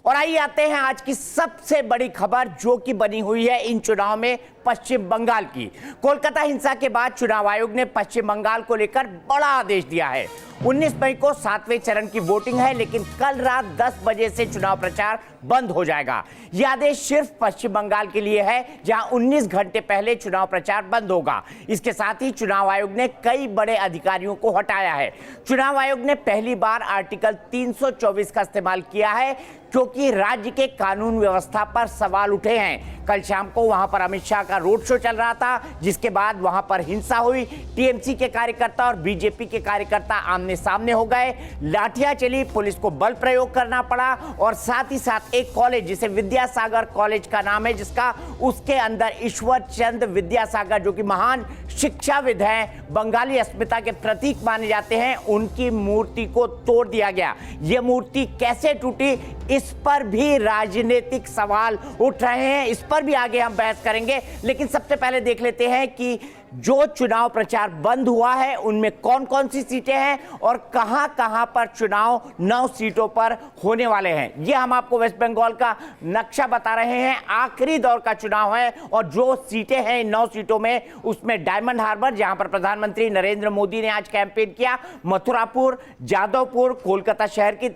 और आइए आते हैं आज की सबसे बड़ी खबर जो कि बनी हुई है इन चुनाव में पश्चिम बंगाल की। कोलकाता हिंसा के बाद चुनाव आयोग ने पश्चिम बंगाल को लेकर बड़ा आदेश दिया है। 19 मई को 7वें चरण की वोटिंग है, लेकिन कल रात 10 बजे से चुनाव प्रचार बंद हो जाएगा। यह आदेश सिर्फ पश्चिम बंगाल के लिए है, जहां 19 घंटे पहले चुनाव प्रचार बंद होगा। इसके साथ ही चुनाव आयोग ने कई बड़े अधिकारियों को हटाया है। चुनाव आयोग ने पहली बार आर्टिकल 324 का इस्तेमाल किया है, क्योंकि राज्य के कानून व्यवस्था पर सवाल उठे हैं। कल शाम को वहां पर अमित शाह का रोड शो चल रहा था, जिसके बाद वहां पर हिंसा हुई। टीएमसी के कार्यकर्ता और बीजेपी के कार्यकर्ता आमने सामने हो गए, लाठियां चली, पुलिस को बल प्रयोग करना पड़ा। और साथ ही साथ एक कॉलेज जिसे विद्यासागर कॉलेज का नाम है, जिसका उसके अंदर ईश्वर चंद विद्यासागर जो कि महान शिक्षाविद हैं, बंगाली अस्मिता के प्रतीक माने जाते हैं, उनकी मूर्ति को तोड़ दिया गया। यह मूर्ति कैसे टूटी, इस पर भी राजनीतिक सवाल उठ रहे हैं। इस पर भी आगे हम बहस करेंगे, लेकिन सबसे पहले देख लेते हैं कि जो चुनाव प्रचार बंद हुआ है उनमें कौन कौन सी सीटें हैं और कहां-कहां पर चुनाव 9 सीटों पर होने वाले हैं। ये हम आपको वेस्ट बंगाल का नक्शा बता रहे हैं। आखिरी दौर का चुनाव है और जो सीटें हैं 9 सीटों में, उसमें डायमंड हार्बर जहां पर प्रधानमंत्री नरेंद्र मोदी ने आज कैंपेन किया, मथुरापुर, जादवपुर, कोलकाता शहर की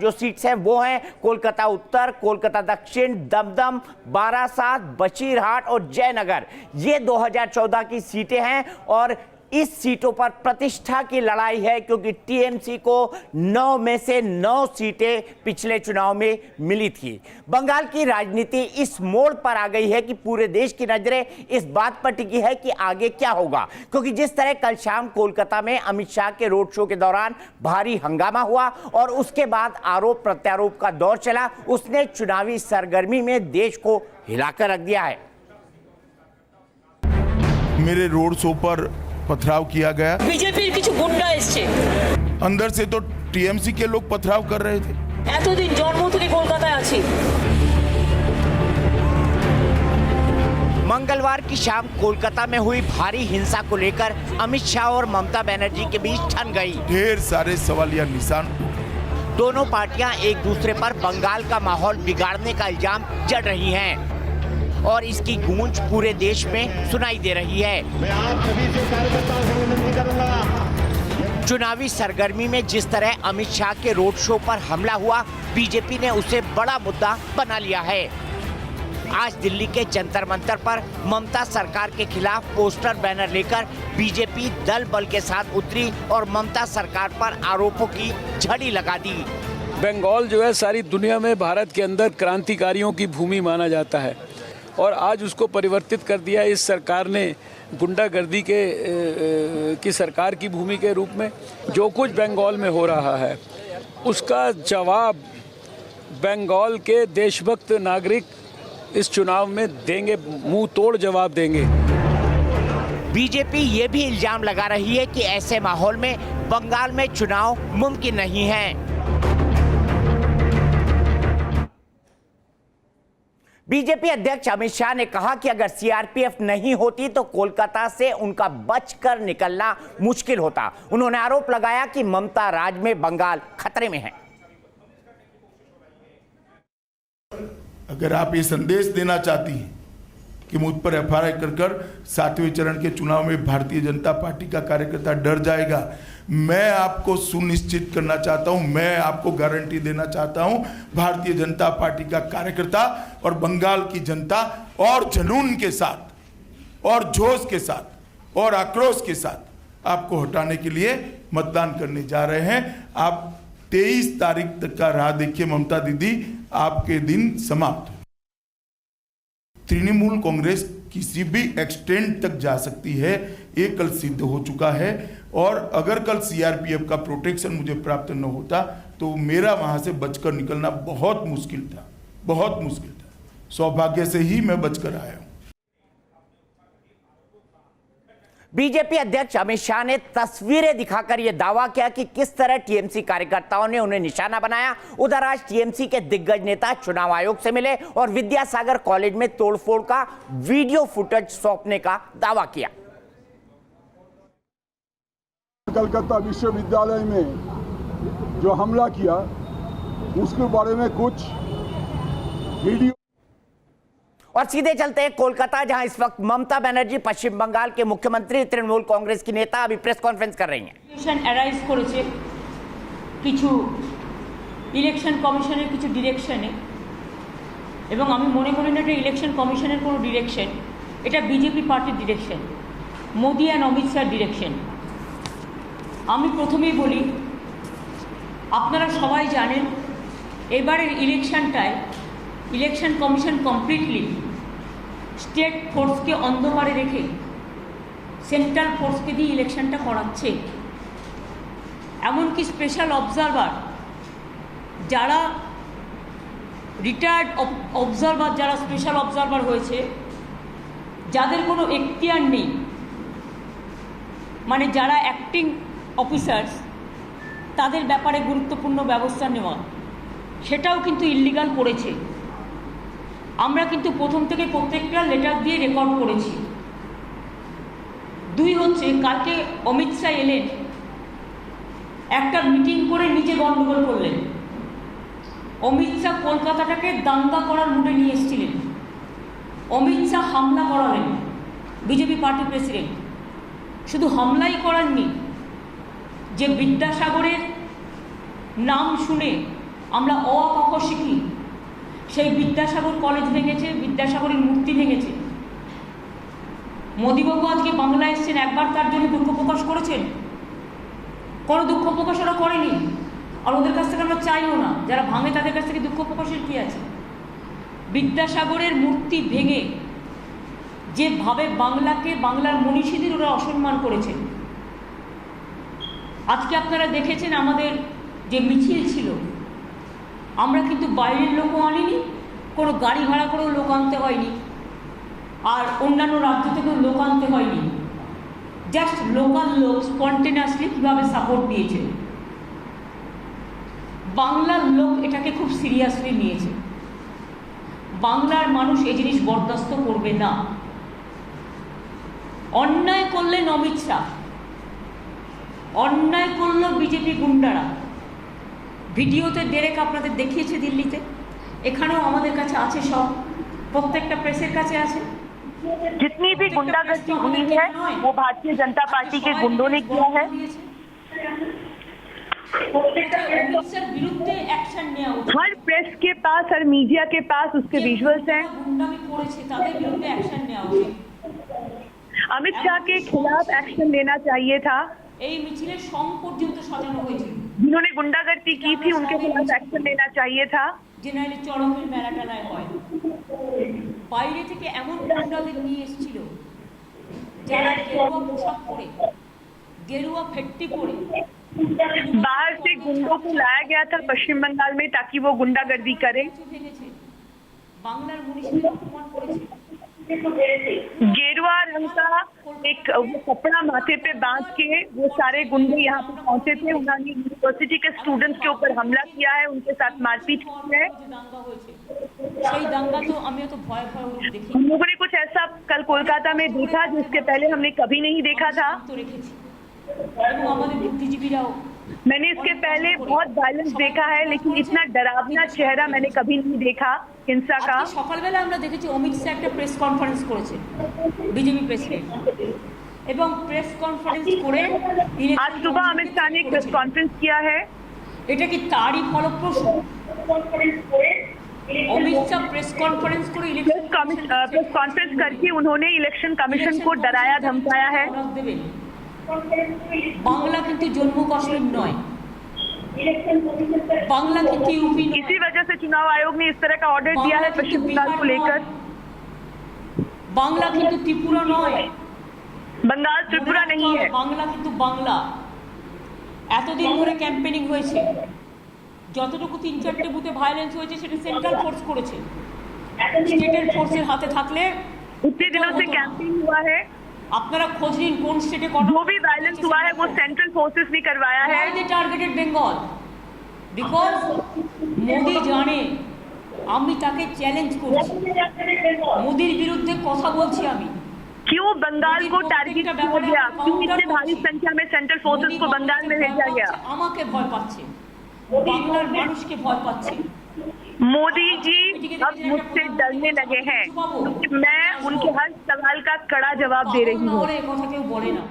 जो सीट्स हैं वो हैं कोलकाता उत्तर, कोलकाता दक्षिण, दमदम, बारासात, बशीरहाट और जयनगर। ये 2014 की सीटें हैं और इस सीटों पर प्रतिष्ठा की लड़ाई है, क्योंकि टीएमसी को 9 में से 9 सीटें पिछले चुनाव में मिली थी। बंगाल की राजनीति इस मोड़ पर आ गई है कि पूरे देश की नजरें इस बात पर टिकी है कि आगे क्या होगा, क्योंकि जिस तरह कल शाम कोलकाता में अमित शाह के रोड शो के दौरान भारी हंगामा हुआ और उसके बाद आरोप प्रत्यारोप का दौर चला, उसने चुनावी सरगर्मी में देश को हिलाकर रख दिया है। मेरे रोड शो पर पथराव किया गया। बीजेपी किछु गुंडा एসছে, अंदर से तो टीएमसी के लोग पथराव कर रहे थे। এতদিন জন্ম থেকে কলকাতায় আছি। मंगलवार की शाम कोलकाता में हुई भारी हिंसा को लेकर अमित शाह और ममता बनर्जी के बीच ठन गई। ढेर सारे सवालिया निशान। दोनों पार्टियां एक दूसरे पर बंगाल का माहौल बिगाड़ने का इल्जाम जड़ रही हैं और इसकी गूंज पूरे देश में सुनाई दे रही है। मैं आप सभी से कार्यकर्ताओं से विनती करूंगा, चुनावी सरगर्मी में जिस तरह अमित शाह के रोड शो पर हमला हुआ, बीजेपी ने उसे बड़ा मुद्दा बना लिया है। आज दिल्ली के जंतर मंतर पर ममता सरकार के खिलाफ पोस्टर बैनर लेकर बीजेपी दल बल के साथ उतरी और ममता सरकार पर आरोपों की झड़ी लगा दी। बंगाल जो है सारी दुनिया में भारत के अंदर क्रांतिकारियों की भूमि माना जाता है और आज उसको परिवर्तित कर दिया इस सरकार ने गुंडागर्दी की सरकार की भूमि के रूप में। जो कुछ बंगाल में हो रहा है उसका जवाब बंगाल के देशभक्त नागरिक इस चुनाव में देंगे, मुंह तोड़ जवाब देंगे। बीजेपी ये भी इल्जाम लगा रही है कि ऐसे माहौल में बंगाल में चुनाव मुमकिन नहीं है। बीजेपी अध्यक्ष अमित शाह ने कहा कि अगर सीआरपीएफ नहीं होती तो कोलकाता से उनका बचकर निकलना मुश्किल होता। उन्होंने आरोप लगाया कि ममता राज में बंगाल खतरे में है। अगर आप ये संदेश देना चाहती हैं कि मुझ पर एफआईआर कर 7वें चरण के चुनाव में भारतीय जनता पार्टी का कार्यकर्ता डर जाएगा, मैं आपको सुनिश्चित करना चाहता हूं, मैं आपको गारंटी देना चाहता हूं, भारतीय जनता पार्टी का कार्यकर्ता और बंगाल की जनता और जुनून के साथ और जोश के साथ और आक्रोश के साथ आपको हटाने के लिए मतदान करने जा रहे हैं। आप 23 तारीख तक का राह देखिए ममता दीदी, आपके दिन समाप्त। तृणमूल कांग्रेस किसी भी एक्सटेंट तक जा सकती है, ये कल सिद्ध हो चुका है। और अगर कल सीआरपीएफ का प्रोटेक्शन मुझे प्राप्त न होता तो मेरा वहां से बचकर निकलना बहुत मुश्किल था, बहुत मुश्किल था। सौभाग्य से ही मैं बचकर आया हूं। बीजेपी अध्यक्ष अमित शाह ने तस्वीरें दिखाकर यह दावा किया कि किस तरह टीएमसी कार्यकर्ताओं ने उन्हें निशाना बनाया। उधर आज टीएमसी के दिग्गज नेता चुनाव आयोग से मिले और विद्यासागर कॉलेज में तोड़फोड़ का वीडियो फुटेज सौंपने का दावा किया। कलकत्ता विश्वविद्यालय में जो हमला किया उसके बारे में कुछ वीडियो और सीधे चलते हैं कोलकाता, जहां इस वक्त ममता बनर्जी पश्चिम बंगाल के मुख्यमंत्री, तृणमूल कांग्रेस की नेता अभी प्रेस कॉन्फ्रेंस कर रही हैं। ইলেকশন অ্যারাইজ করেছে কিছু ইলেকশন কমিশনের কিছু ডিরেকশনে, এবং আমি মনে করি না এটা ইলেকশন কমিশনের কোনো ডিরেকশন, এটা বিজেপি পার্টির ডিরেকশন, মোদি অ্যান্ড অমিত শাহর ডিরেকশন। আমি প্রথমেই বলি, আপনারা সবাই জানেন এবারের ইলেকশনটায় ইলেকশন কমিশন কমপ্লিটলি স্টেট ফোর্সকে অন্ধকারে রেখে সেন্ট্রাল ফোর্সকে দিয়ে ইলেকশনটা করাচ্ছে। এমনকি স্পেশাল অবজারভার যারা রিটায়ার্ড অবজারভার, যারা স্পেশাল অবজারভার হয়েছে, যাদের কোনো এখতিয়ার নেই, মানে যারা অ্যাক্টিং অফিসার্স, তাদের ব্যাপারে গুরুত্বপূর্ণ ব্যবস্থা নেওয়া, সেটাও কিন্তু ইল্লিগাল করেছে। আমরা কিন্তু প্রথম থেকে প্রত্যেকটা লেটার দিয়ে রেকর্ড করেছি। দুই হচ্ছে, কালকে অমিত শাহ এলেন, একটা মিটিং করে নিজে গণ্ডগোল করলেন। অমিত শাহ কলকাতাটাকে দাঙ্গা করার মুডে নিয়ে এসেছিলেন। অমিত শাহ হামলা করালেন বিজেপি পার্টি প্রেসিডেন্ট। শুধু হামলাই করাননি, যে বিদ্যাসাগরের নাম শুনে আমরা অ আ ক খ শিখি, সেই বিদ্যাসাগর কলেজ ভেঙেছে, বিদ্যাসাগরের মূর্তি ভেঙেছে। মোদিবাবু আজকে বাংলায় এসেছেন, একবার তার জন্য দুঃখ প্রকাশ করেছেন? কোনো দুঃখ প্রকাশ ওরা করেনি, আর ওদের কাছ থেকে আমরা চাইও না। যারা ভাঙে তাদের কাছ থেকে দুঃখ প্রকাশের কী আছে? বিদ্যাসাগরের মূর্তি ভেঙে যেভাবে বাংলাকে, বাংলার মনীষীদের ওরা অসম্মান করেছেন। আজকে আপনারা দেখেছেন আমাদের যে মিছিল ছিল, আমরা কিন্তু বাইরের লোকও আনিনি, কোনো গাড়ি ভাড়া করেও লোক আনতে হয়নি, আর অন্যান্য রাজ্য থেকেও লোক আনতে হয়নি। জাস্ট লোকাল লোক স্পন্টেনিয়াসলি কীভাবে সাপোর্ট দিয়েছে। বাংলার লোক এটাকে খুব সিরিয়াসলি নিয়েছে। বাংলার মানুষ এই জিনিস বরদাস্ত করবে না। অন্যায় করলেন অমিত শাহ, অন্যায় করল বিজেপি গুন্ডারা। ভিডিওতে ডেরেক আপনাদের দেখিয়েছে দিল্লিতে, এখানেও আমাদের কাছে আছে, সব প্রত্যেকটা প্রেসের কাছে আছে। जितनी भी गुंडागर्दी हुई है वो भारतीय जनता पार्टी के गुंडों ने किया है। বিরুদ্ধে অ্যাকশন নেওয়া উচিত। हर प्रेस के पास, हर मीडिया के पास उसके विजुअल्स हैं। गुंडामी करेছে তাদের বিরুদ্ধে অ্যাকশন নেওয়া উচিত। अमित शाह के खिलाफ एक्शन लेना चाहिए था। এই মিছিলের সম পর্যন্ত সাজানো হয়েছিল, जिन्होंने गुंडागर्दी की थी उनके खिलाफ एक्शन लेना चाहिए था। যে নাইলে চরমের মেলা টেলায় হয়। বাইরে থেকে এমন গুন্ডাদের নিয়ে এসেছিল যারা গেরুয়া পোশাক পরে, গেরুয়া ফেট্টি পরে। बाहर से गुंडों को लाया गया था पश्चिम बंगाल में ताकि वो गुंडागर्दी करे। ভেঙেছে, বাংলার মনীষীদের অপমান করেছে। गेरुआ रंग का एक वो कपड़ा माथे पे बांध के वो सारे गुंडे यहाँ पे पहुंचे थे। उन्होंने यूनिवर्सिटी के स्टूडेंट्स के ऊपर हमला किया है, उनके साथ मारपीट की है। দাঙ্গা হয়েছে, সেই দাঙ্গা তো আমিও তো ভয় ভয় রূপ দেখি। हम लोगों ने कुछ ऐसा कल कोलकाता में देखा जिसके पहले हमने कभी नहीं देखा था। তো রেখেছি, এবং আমাদের বুদ্ধিজীবীরাও। मैंने इसके पहले बहुत वायलेंस देखा है, लेकिन इतना डरावना चेहरा मैंने कभी नहीं देखा हिंसा का। আজকে সকালবেলা আমরা দেখেছি অমিত শাহ একটা প্রেস কনফারেন্স করেছে, বিজেপি প্রেসিডেন্ট, এবং প্রেস কনফারেন্স করে आज सुबह अमित शाह ने एक प्रेस कॉन्फ्रेंस किया है। এটা কি তারই ফলপ্রসূ? অমিত শাহ প্রেস কনফারেন্স করে प्रेस कॉन्फ्रेंस करके उन्होंने इलेक्शन कमीशन को डराया धमकाया है। বাংলা কিন্তু জম্মু কাশ্মীর নয়, बांग्ला की यूपी। इसी वजह से चुनाव आयोग ने इस तरह का ऑर्डर दिया है पश्चिम बंगाल को लेकर। बांग्ला কিন্তু ত্রিপুরা নয়, बंगाल त्रिपुरा नहीं है। বাংলা কিন্তু বাংলা। এতদিন ধরে ক্যাম্পেইনিং হয়েছে, যতটুকু 3-4টে বুথে ভায়োলেন্স হয়েছে সেটা সেন্ট্রাল ফোর্স করেছে। স্টেটের ফোর্সের হাতে থাকলে इतने दिनों से कैंपेन हुआ है, আপনারা খোঁজ নিন কোন স্টেটে जो भी वायलेंस हुआ है वो सेंट्रल फोर्सेस ने करवाया है। Why they targeted Bengal? Because Modi জানে আমি তাকে চ্যালেঞ্জ করছি, মোদির বিরুদ্ধে কথা বলছি আমি। क्यों बंगाल को टारगेट किया गया? क्यों इतने भारी संख्या में सेंट्रल फोर्सेस को बंगाल में भेजा गया? আমাকে ভয় পাচ্ছে, বাংলার মানুষকে ভয় পাচ্ছে। मोदी जी अब मुझसे डरने लगे हैं क्योंकि मैं उनके हर सवाल का कड़ा जवाब दे रही हूँ।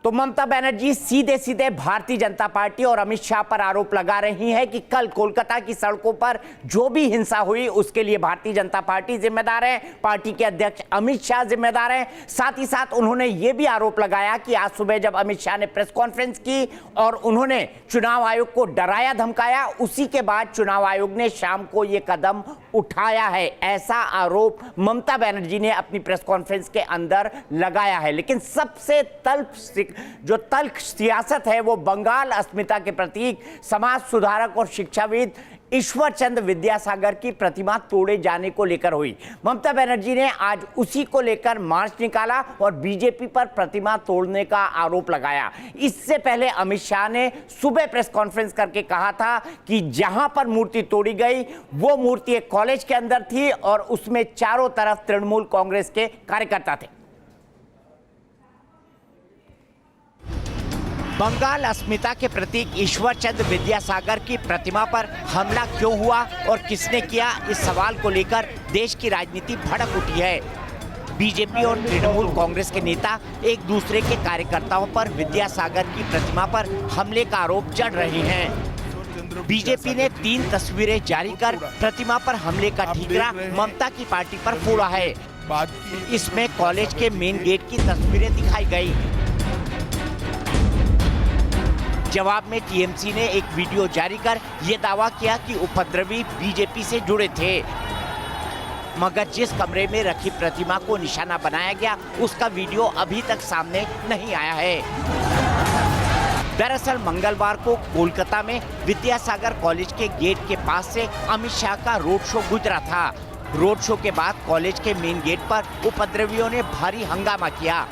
तो ममता बनर्जी सीधे सीधे भारतीय जनता पार्टी और अमित शाह पर आरोप लगा रही है कि कल कोलकाता की सड़कों पर जो भी हिंसा हुई उसके लिए भारतीय जनता पार्टी जिम्मेदार है, पार्टी के अध्यक्ष अमित शाह जिम्मेदार हैं। साथ ही साथ उन्होंने यह भी आरोप लगाया कि आज सुबह जब अमित शाह ने प्रेस कॉन्फ्रेंस की और उन्होंने चुनाव आयोग को डराया धमकाया, उसी के बाद चुनाव आयोग ने शाम को यह कदम उठाया है। ऐसा आरोप ममता बनर्जी ने अपनी प्रेस कॉन्फ्रेंस के अंदर लगाया है। लेकिन सबसे तल्ख सियासत है वो बंगाल अस्मिता के प्रतीक समाज सुधारक और शिक्षाविद ईश्वर चंद्र विद्यासागर की प्रतिमा तोड़े जाने को लेकर हुई। ममता बनर्जी ने आज उसी को लेकर मार्च निकाला और बीजेपी पर प्रतिमा तोड़ने का आरोप लगाया। इससे पहले अमित शाह ने सुबह प्रेस कॉन्फ्रेंस करके कहा था कि जहां पर मूर्ति तोड़ी गई वो मूर्ति एक कॉलेज के अंदर थी और उसमें चारों तरफ तृणमूल कांग्रेस के कार्यकर्ता थे। बंगाल अस्मिता के प्रतीक ईश्वर चंद्र विद्यासागर की प्रतिमा पर हमला क्यों हुआ और किसने किया, इस सवाल को लेकर देश की राजनीति भड़क उठी है। बीजेपी और तृणमूल कांग्रेस के नेता एक दूसरे के कार्यकर्ताओं पर विद्यासागर की प्रतिमा पर हमले का आरोप जड़ रहे हैं। बीजेपी ने 3 तस्वीरें जारी कर प्रतिमा पर हमले का ठीकरा ममता की पार्टी पर फोड़ा है। इसमें कॉलेज के मेन गेट की तस्वीरें दिखाई गई। जवाब में टीएमसी ने एक वीडियो जारी कर यह दावा किया कि उपद्रवी बीजेपी से जुड़े थे, मगर जिस कमरे में रखी प्रतिमा को निशाना बनाया गया उसका वीडियो अभी तक सामने नहीं आया है। दरअसल मंगलवार को कोलकाता में विद्यासागर कॉलेज के गेट के पास से अमित शाह का रोड शो गुजरा था। रोड शो के बाद कॉलेज के मेन गेट पर उपद्रवियों ने भारी हंगामा किया।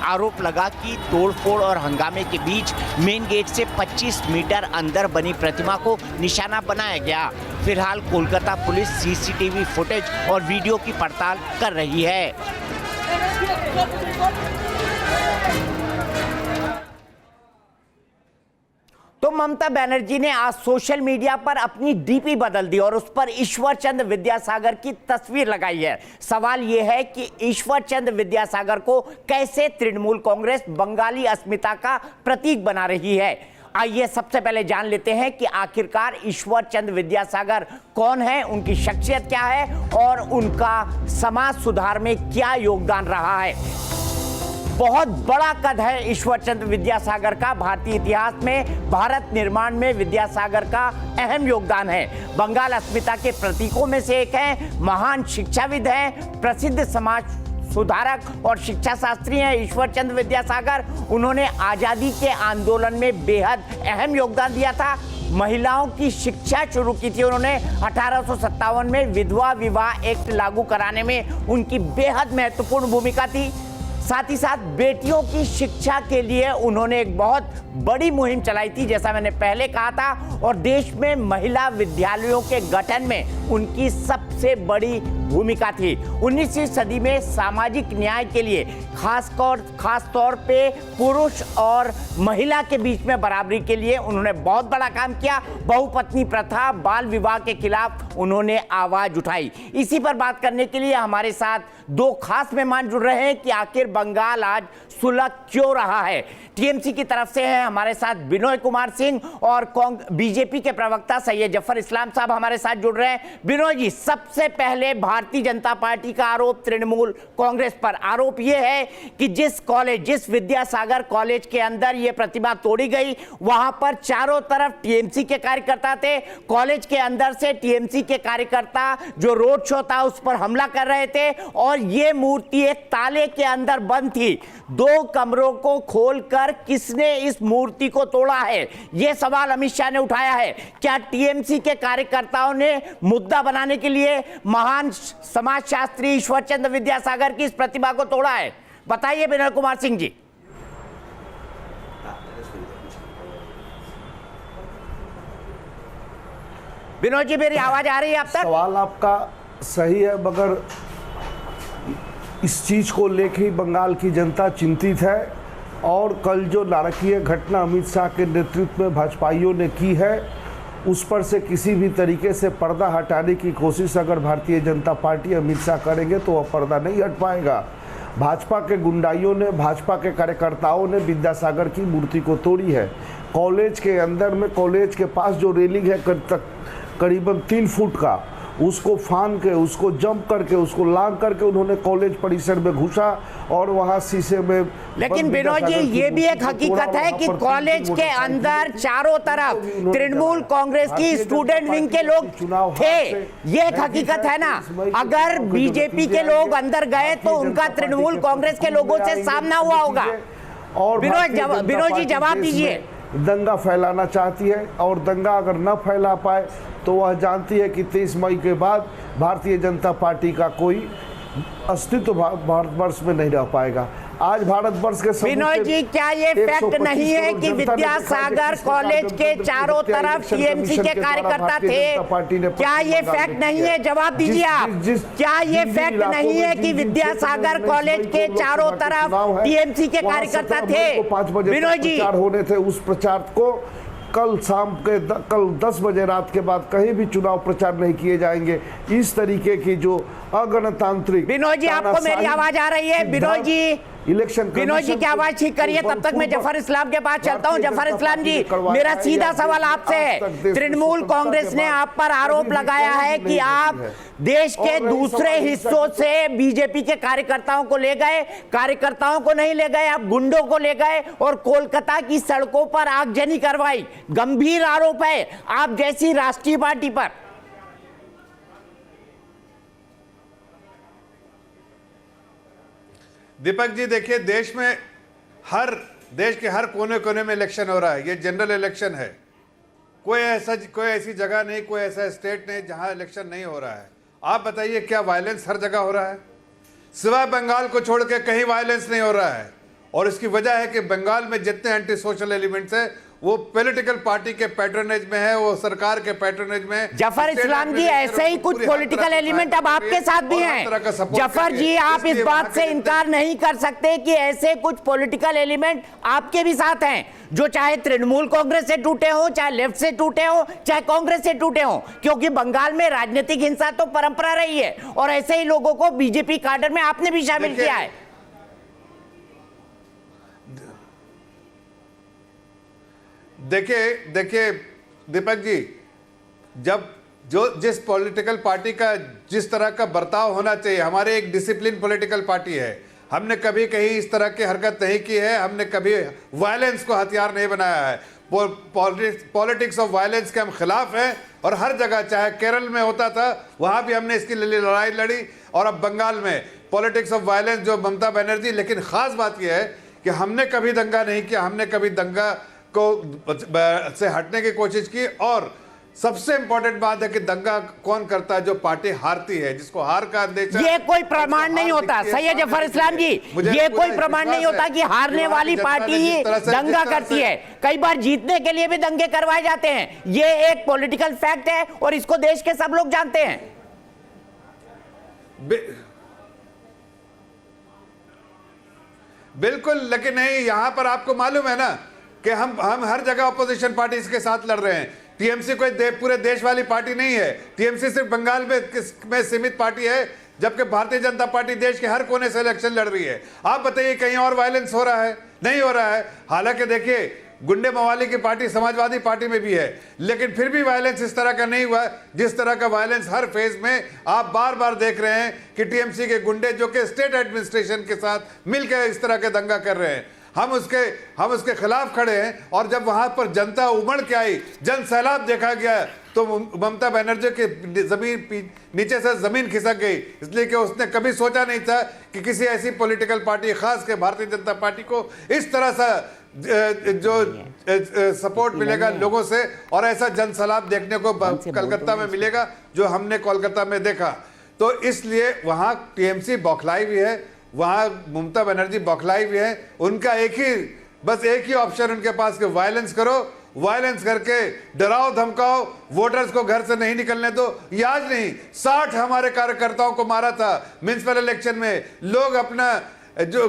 आरोप लगा कि तोड़फोड़ और हंगामे के बीच मेन गेट से 25 मीटर अंदर बनी प्रतिमा को निशाना बनाया गया। फिलहाल कोलकाता पुलिस सीसीटीवी फुटेज और वीडियो की पड़ताल कर रही है। तो ममता बनर्जी ने आज सोशल मीडिया पर अपनी डीपी बदल दी और उस पर ईश्वर चंद्र विद्यासागर की तस्वीर लगाई है। सवाल यह है कि ईश्वर चंद्र विद्यासागर को कैसे तृणमूल कांग्रेस बंगाली अस्मिता का प्रतीक बना रही है। आइए सबसे पहले जान लेते हैं कि आखिरकार ईश्वर चंद्र विद्यासागर कौन है, उनकी शख्सियत क्या है और उनका समाज सुधार में क्या योगदान रहा है। बहुत बड़ा कद है ईश्वर चंद्र विद्यासागर का। भारतीय इतिहास में भारत निर्माण में विद्यासागर का अहम योगदान है। बंगाल अस्मिता के प्रतीकों में से एक है। महान शिक्षाविद हैं, प्रसिद्ध समाज सुधारक और शिक्षा शास्त्री हैं ईश्वर चंद्र विद्यासागर। उन्होंने आजादी के आंदोलन में बेहद अहम योगदान दिया था। महिलाओं की शिक्षा शुरू की थी उन्होंने। 1857 में विधवा विवाह एक्ट लागू कराने में उनकी बेहद महत्वपूर्ण भूमिका थी। साथ ही साथ बेटियों की शिक्षा के लिए उन्होंने एक बहुत बड़ी मुहिम चलाई थी, जैसा मैंने पहले कहा था, और देश में महिला विद्यालयों के गठन में उनकी सबसे बड़ी भूमिका थी। 19वीं सदी में सामाजिक न्याय के लिए खास तौर पे पुरुष और महिला के बीच में बराबरी के लिए उन्होंने बहुत बड़ा काम किया। बहुपत्नी प्रथा, बाल विवाह के खिलाफ उन्होंने आवाज उठाई। इसी पर बात करने के लिए हमारे साथ 2 खास मेहमान जुड़ रहे हैं कि आखिर बंगाल आज सुलग क्यों रहा है। टीएमसी की तरफ से हैं हमारे साथ बिनोय कुमार सिंह और बीजेपी के प्रवक्ता सैयद जफर इस्लाम साहब हमारे साथ जुड़ रहे हैं। बिनोय जी, सबसे पहले भारतीय जनता पार्टी का आरोप तृणमूल कांग्रेस पर आरोप यह है कि जिस विद्यासागर कॉलेज के अंदर यह प्रतिमा तोड़ी गई वहां पर चारों तरफ टीएमसी के कार्यकर्ता थे। कॉलेज के अंदर से टीएमसी के कार्यकर्ता जो रोड शो था उस पर हमला कर रहे थे और यह मूर्ति एक ताले के अंदर बंद थी। 2 कमरों को खोलकर किसने इस मूर्ति को तोड़ा है, यह सवाल अमित शाह ने उठाया है। क्या टीएमसी के कार्यकर्ताओं ने मुद्दा बनाने के लिए महान समाजशास्त्री ईश्वर चंद्र विद्यासागर की इस प्रतिमा को तोड़ा है? बताइए विनय कुमार सिंह जी। विनोद जी, मेरी आवाज आ रही है आप तक? सवाल आपका सही है, मगर इस चीज को लेकर ही बंगाल की जनता चिंतित है। और कल जो नारकीय घटना अमित शाह के नेतृत्व में भाजपाइयों ने की है उस पर से किसी भी तरीके से पर्दा हटाने की कोशिश अगर भारतीय जनता पार्टी अमित शाह करेंगे तो वह पर्दा नहीं हट पाएगा। भाजपा के गुंडाइयों ने, भाजपा के कार्यकर्ताओं ने विद्यासागर की मूर्ति को तोड़ी है। कॉलेज के अंदर में, कॉलेज के पास जो रेलिंग है करीबन 3 फुट का, उसको फान के, उसको जंप करके, उसको लांग करके उन्होंने कॉलेज परिसर में घुसा और वहां शीशे में। लेकिन विनोद जी, ये भी एक हकीकत है कि कॉलेज के अंदर चारों तरफ तृणमूल कांग्रेस की स्टूडेंट विंग के लोग थे। ये एक हकीकत है ना। अगर बीजेपी के लोग अंदर गए तो उनका तृणमूल कांग्रेस के लोगों से सामना हुआ होगा। और विनोद जी जवाब दीजिए। दंगा फैलाना चाहती है और दंगा अगर न फैला पाए तो वह जानती है कि 23 मई के बाद भारतीय जनता पार्टी का कोई अस्तित्व भारतवर्ष में नहीं रह पाएगा। आज भारतवर्ष के विनोद जी, क्या ये फैक्ट नहीं है कि विद्यासागर कॉलेज के चारों तरफ टीएमसी के कार्यकर्ता थे? क्या ये फैक्ट नहीं है? जवाब दीजिए आप। क्या ये फैक्ट नहीं है कि विद्यासागर कॉलेज के चारों तरफ टीएमसी के कार्यकर्ता थे? 5 बजे विनोद जी, प्रचार होने थे, उस प्रचार को कल शाम के कल 10 बजे रात के बाद कहीं भी चुनाव प्रचार नहीं किए जाएंगे। इस तरीके की जो अगणतांत्रिक। विनोद जी, आपको मेरी आवाज आ रही है? विनोद जी, इलेक्शन विनोद जी की आवाज ठीक करिए, तब तक मैं जफर इस्लाम के पास चलता हूं। जफर इस्लाम जी, मेरा सीधा सवाल आपसे है। तृणमूल कांग्रेस ने आप पर आरोप लगाया है कि आप देश के दूसरे हिस्सों से बीजेपी के कार्यकर्ताओं को ले गए, कार्यकर्ताओं को नहीं ले गए, आप गुंडों को ले गए और कोलकाता की सड़कों पर आगजनी करवाई। गंभीर आरोप है आप जैसी राष्ट्रीय पार्टी पर। दीपक जी, देखिए, देश के हर कोने कोने में इलेक्शन हो रहा है। ये जनरल इलेक्शन है। कोई ऐसी जगह नहीं, कोई ऐसा स्टेट नहीं जहां इलेक्शन नहीं हो रहा है। आप बताइए, क्या वायलेंस हर जगह हो रहा है? सिवाय बंगाल को छोड़ के कहीं वायलेंस नहीं हो रहा है। और इसकी वजह है कि बंगाल में जितने एंटी सोशल एलिमेंट्स है वो पॉलिटिकल पार्टी के पैट्रोनेज में है, वो सरकार के पैट्रोनेज में। जफर इस्लाम जी, ऐसे ही कुछ पॉलिटिकल एलिमेंट अब आपके साथ भी हैं। जफर जी, आप इस बात से इनकार नहीं कर सकते कि ऐसे कुछ पॉलिटिकल एलिमेंट आपके भी साथ हैं, जो चाहे तृणमूल कांग्रेस से टूटे हो, चाहे लेफ्ट से टूटे हो, चाहे कांग्रेस से टूटे हो। क्योंकि बंगाल में राजनीतिक हिंसा तो परंपरा रही है और ऐसे ही लोगों को बीजेपी काडर में आपने भी शामिल किया है। देखिए दीपक जी, जिस पॉलिटिकल पार्टी का जिस तरह का बर्ताव होना चाहिए, हमारे एक डिसिप्लिन पॉलिटिकल पार्टी है। हमने कभी कहीं इस तरह की हरकत नहीं की है, हमने कभी वायलेंस को हथियार नहीं बनाया है। पॉलिटिक्स ऑफ वायलेंस के हम खिलाफ हैं और हर जगह, चाहे केरल में होता था वहां भी हमने इसकी लड़ाई लड़ी, और अब बंगाल में पॉलिटिक्स ऑफ वायलेंस जो ममता बनर्जी। लेकिन खास बात यह है कि हमने कभी दंगा नहीं किया, हमने कभी दंगा को से हटने की कोशिश की। और सबसे इंपॉर्टेंट बात है कि दंगा कौन करता है? जो पार्टी हारती है, जिसको हार का अंदेशा। ये कोई प्रमाण नहीं होता, सही है जफर इस्लाम जी, ये कोई प्रमाण नहीं होता कि हारने वाली पार्टी ही दंगा करती है। कई बार जीतने के लिए भी दंगे करवाए जाते हैं। ये एक पॉलिटिकल फैक्ट है और इसको देश के सब लोग जानते हैं। बिल्कुल, लेकिन नहीं, यहां पर आपको मालूम है ना कि हम हर जगह अपोजिशन पार्टी के साथ लड़ रहे हैं। टीएमसी कोई पूरे देश वाली पार्टी नहीं है। टीएमसी सिर्फ बंगाल में सीमित पार्टी है, जबकि भारतीय जनता पार्टी देश के हर कोने से इलेक्शन लड़ रही है। आप बताइए, कहीं और वायलेंस हो रहा है? नहीं हो रहा है। हालांकि देखिए, गुंडे मवाली की पार्टी समाजवादी पार्टी में भी है, लेकिन फिर भी वायलेंस इस तरह का नहीं हुआ जिस तरह का वायलेंस हर फेज में आप बार बार देख रहे हैं कि टीएमसी के गुंडे, जो कि स्टेट एडमिनिस्ट्रेशन के साथ मिलकर इस तरह के दंगा कर रहे हैं, हम उसके खिलाफ खड़े हैं। और जब वहां पर जनता उमड़ के आई, जन सैलाब देखा गया, तो ममता बनर्जी के नीचे से जमीन खिसक गई, इसलिए कि उसने कभी सोचा नहीं था कि किसी ऐसी पॉलिटिकल पार्टी, खास के भारतीय जनता पार्टी को इस तरह से जो सपोर्ट मिलेगा लोगों से, और ऐसा जन सैलाब देखने को कलकत्ता में मिलेगा जो हमने कोलकाता में देखा। तो इसलिए वहां टीएमसी बौखलाई भी है, वहां ममता बनर्जी बौखलाई भी है। उनका बस एक ही ऑप्शन उनके पास कि वायलेंस करो, वायलेंस करके डराओ धमकाओ, वोटर्स को घर से नहीं निकलने दो। ये आज नहीं, 60 हमारे कार्यकर्ताओं को मारा था म्युनिसिपल इलेक्शन में। लोग अपना जो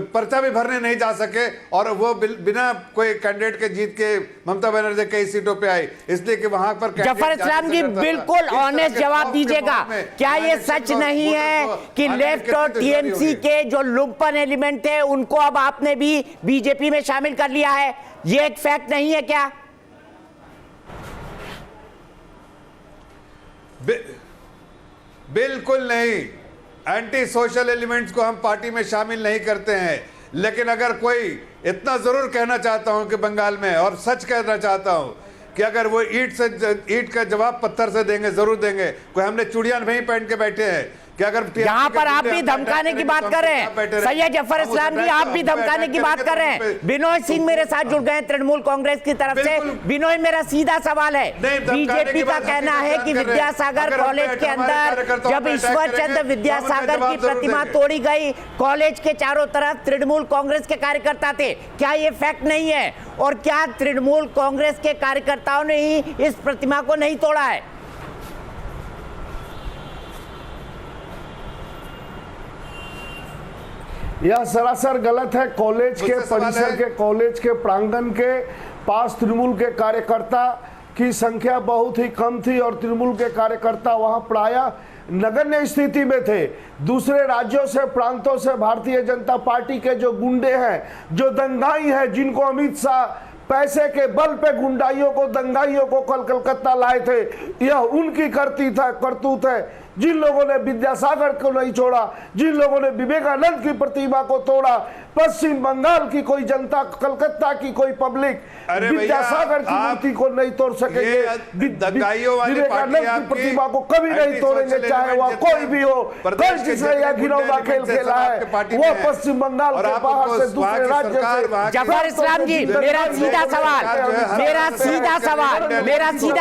पर्चा भी भरने नहीं जा सके और वो बिना कोई कैंडिडेट के जीत के ममता बनर्जी कई सीटों पे आई, इसलिए कि वहां पर जफर इस्लाम जी बिल्कुल ऑनेस्ट जवाब दीजिएगा, क्या ये सच नहीं है कि लेफ्ट और टीएमसी के जो लुम्पन एलिमेंट थे उनको अब आपने भी बीजेपी में शामिल कर लिया है? ये एक फैक्ट नहीं है क्या? बिल्कुल नहीं, एंटी सोशल एलिमेंट्स को हम पार्टी में शामिल नहीं करते हैं। लेकिन अगर कोई इतना जरूर कहना चाहता हूं कि बंगाल में, और सच कहना चाहता हूं कि अगर वो ईंट का जवाब पत्थर से देंगे, जरूर देंगे। कोई हमने चूड़ियां नहीं पहन के बैठे हैं कि अगर यहाँ पर आप भी धमकाने की बात कर रहे हैं। सैयद जफर इस्लाम जी, आप भी धमकाने की बात कर रहे हैं। बिनोय सिंह मेरे साथ जुड़ गए तृणमूल कांग्रेस की तरफ से। बिनोय, मेरा सीधा सवाल है, बीजेपी का कहना है कि विद्यासागर कॉलेज के अंदर जब ईश्वर चंद्र विद्यासागर की प्रतिमा तोड़ी गई, कॉलेज के चारों तरफ तृणमूल कांग्रेस के कार्यकर्ता थे, क्या ये फैक्ट नहीं है? और क्या तृणमूल कांग्रेस के कार्यकर्ताओं ने ही इस प्रतिमा को नहीं तोड़ा है? यह सरासर गलत है। कॉलेज के परिसर के, कॉलेज के प्रांगण के पास तृणमूल के कार्यकर्ता की संख्या बहुत ही कम थी और तृणमूल के कार्यकर्ता वहां प्रायः नगण्य स्थिति में थे। दूसरे राज्यों से, प्रांतों से भारतीय जनता पार्टी के जो गुंडे हैं, जो दंगाई हैं, जिनको अमित शाह पैसे के बल पे गुंडाइयों को, दंगाइयों को कलकत्ता लाए थे, यह उनकी करतूत है। जिन लोगों ने विद्यासागर को नहीं छोड़ा, जिन लोगों ने विवेकानंद की प्रतिमा को तोड़ा, पश्चिम बंगाल की कोई जनता, कलकत्ता की कोई पब्लिक विद्यासागर की मूर्ति को नहीं तोड़ सकेंगे। विवेकानंद की प्रतिमा को कभी नहीं तोड़ेंगे, चाहे वह कोई भी हो। कल जिसने यह घिनौना खेल खेला है वो पश्चिम बंगाल के बाहर से, दूसरे राज्य से। जफर इस्लाम जी, मेरा सीधा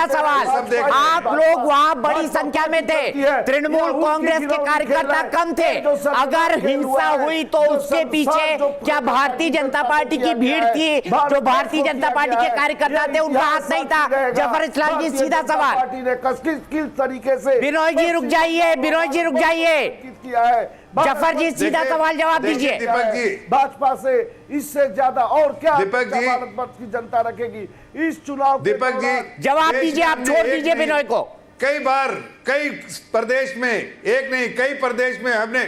सवाल, आप लोग वहां बड़ी संख्या में थे, तृणमूल कांग्रेस के कार्यकर्ता कम थे। अगर हिंसा हुई तो उसके पीछे क्या भारतीय जनता पार्टी की भीड़ थी? जो भारतीय जनता पार्टी के कार्यकर्ता थे उनका हाथ नहीं था? जफर इस्लाम जी, सीधा सवाल। पार्टी ने किस तरीके से, बिनोय जी रुक जाइए, बिनोय जी रुक जाइए। किया है जफर जी, सीधा सवाल जवाब दीजिए। दीपक जी, भाजपा से इससे ज्यादा और क्या दीपक जी, भारत की जनता रखेगी इस चुनाव? दीपक जी जवाब दीजिए, आप छोड़ दीजिए बिनोय को। कई बार, कई प्रदेश में, एक नहीं कई प्रदेश में हमने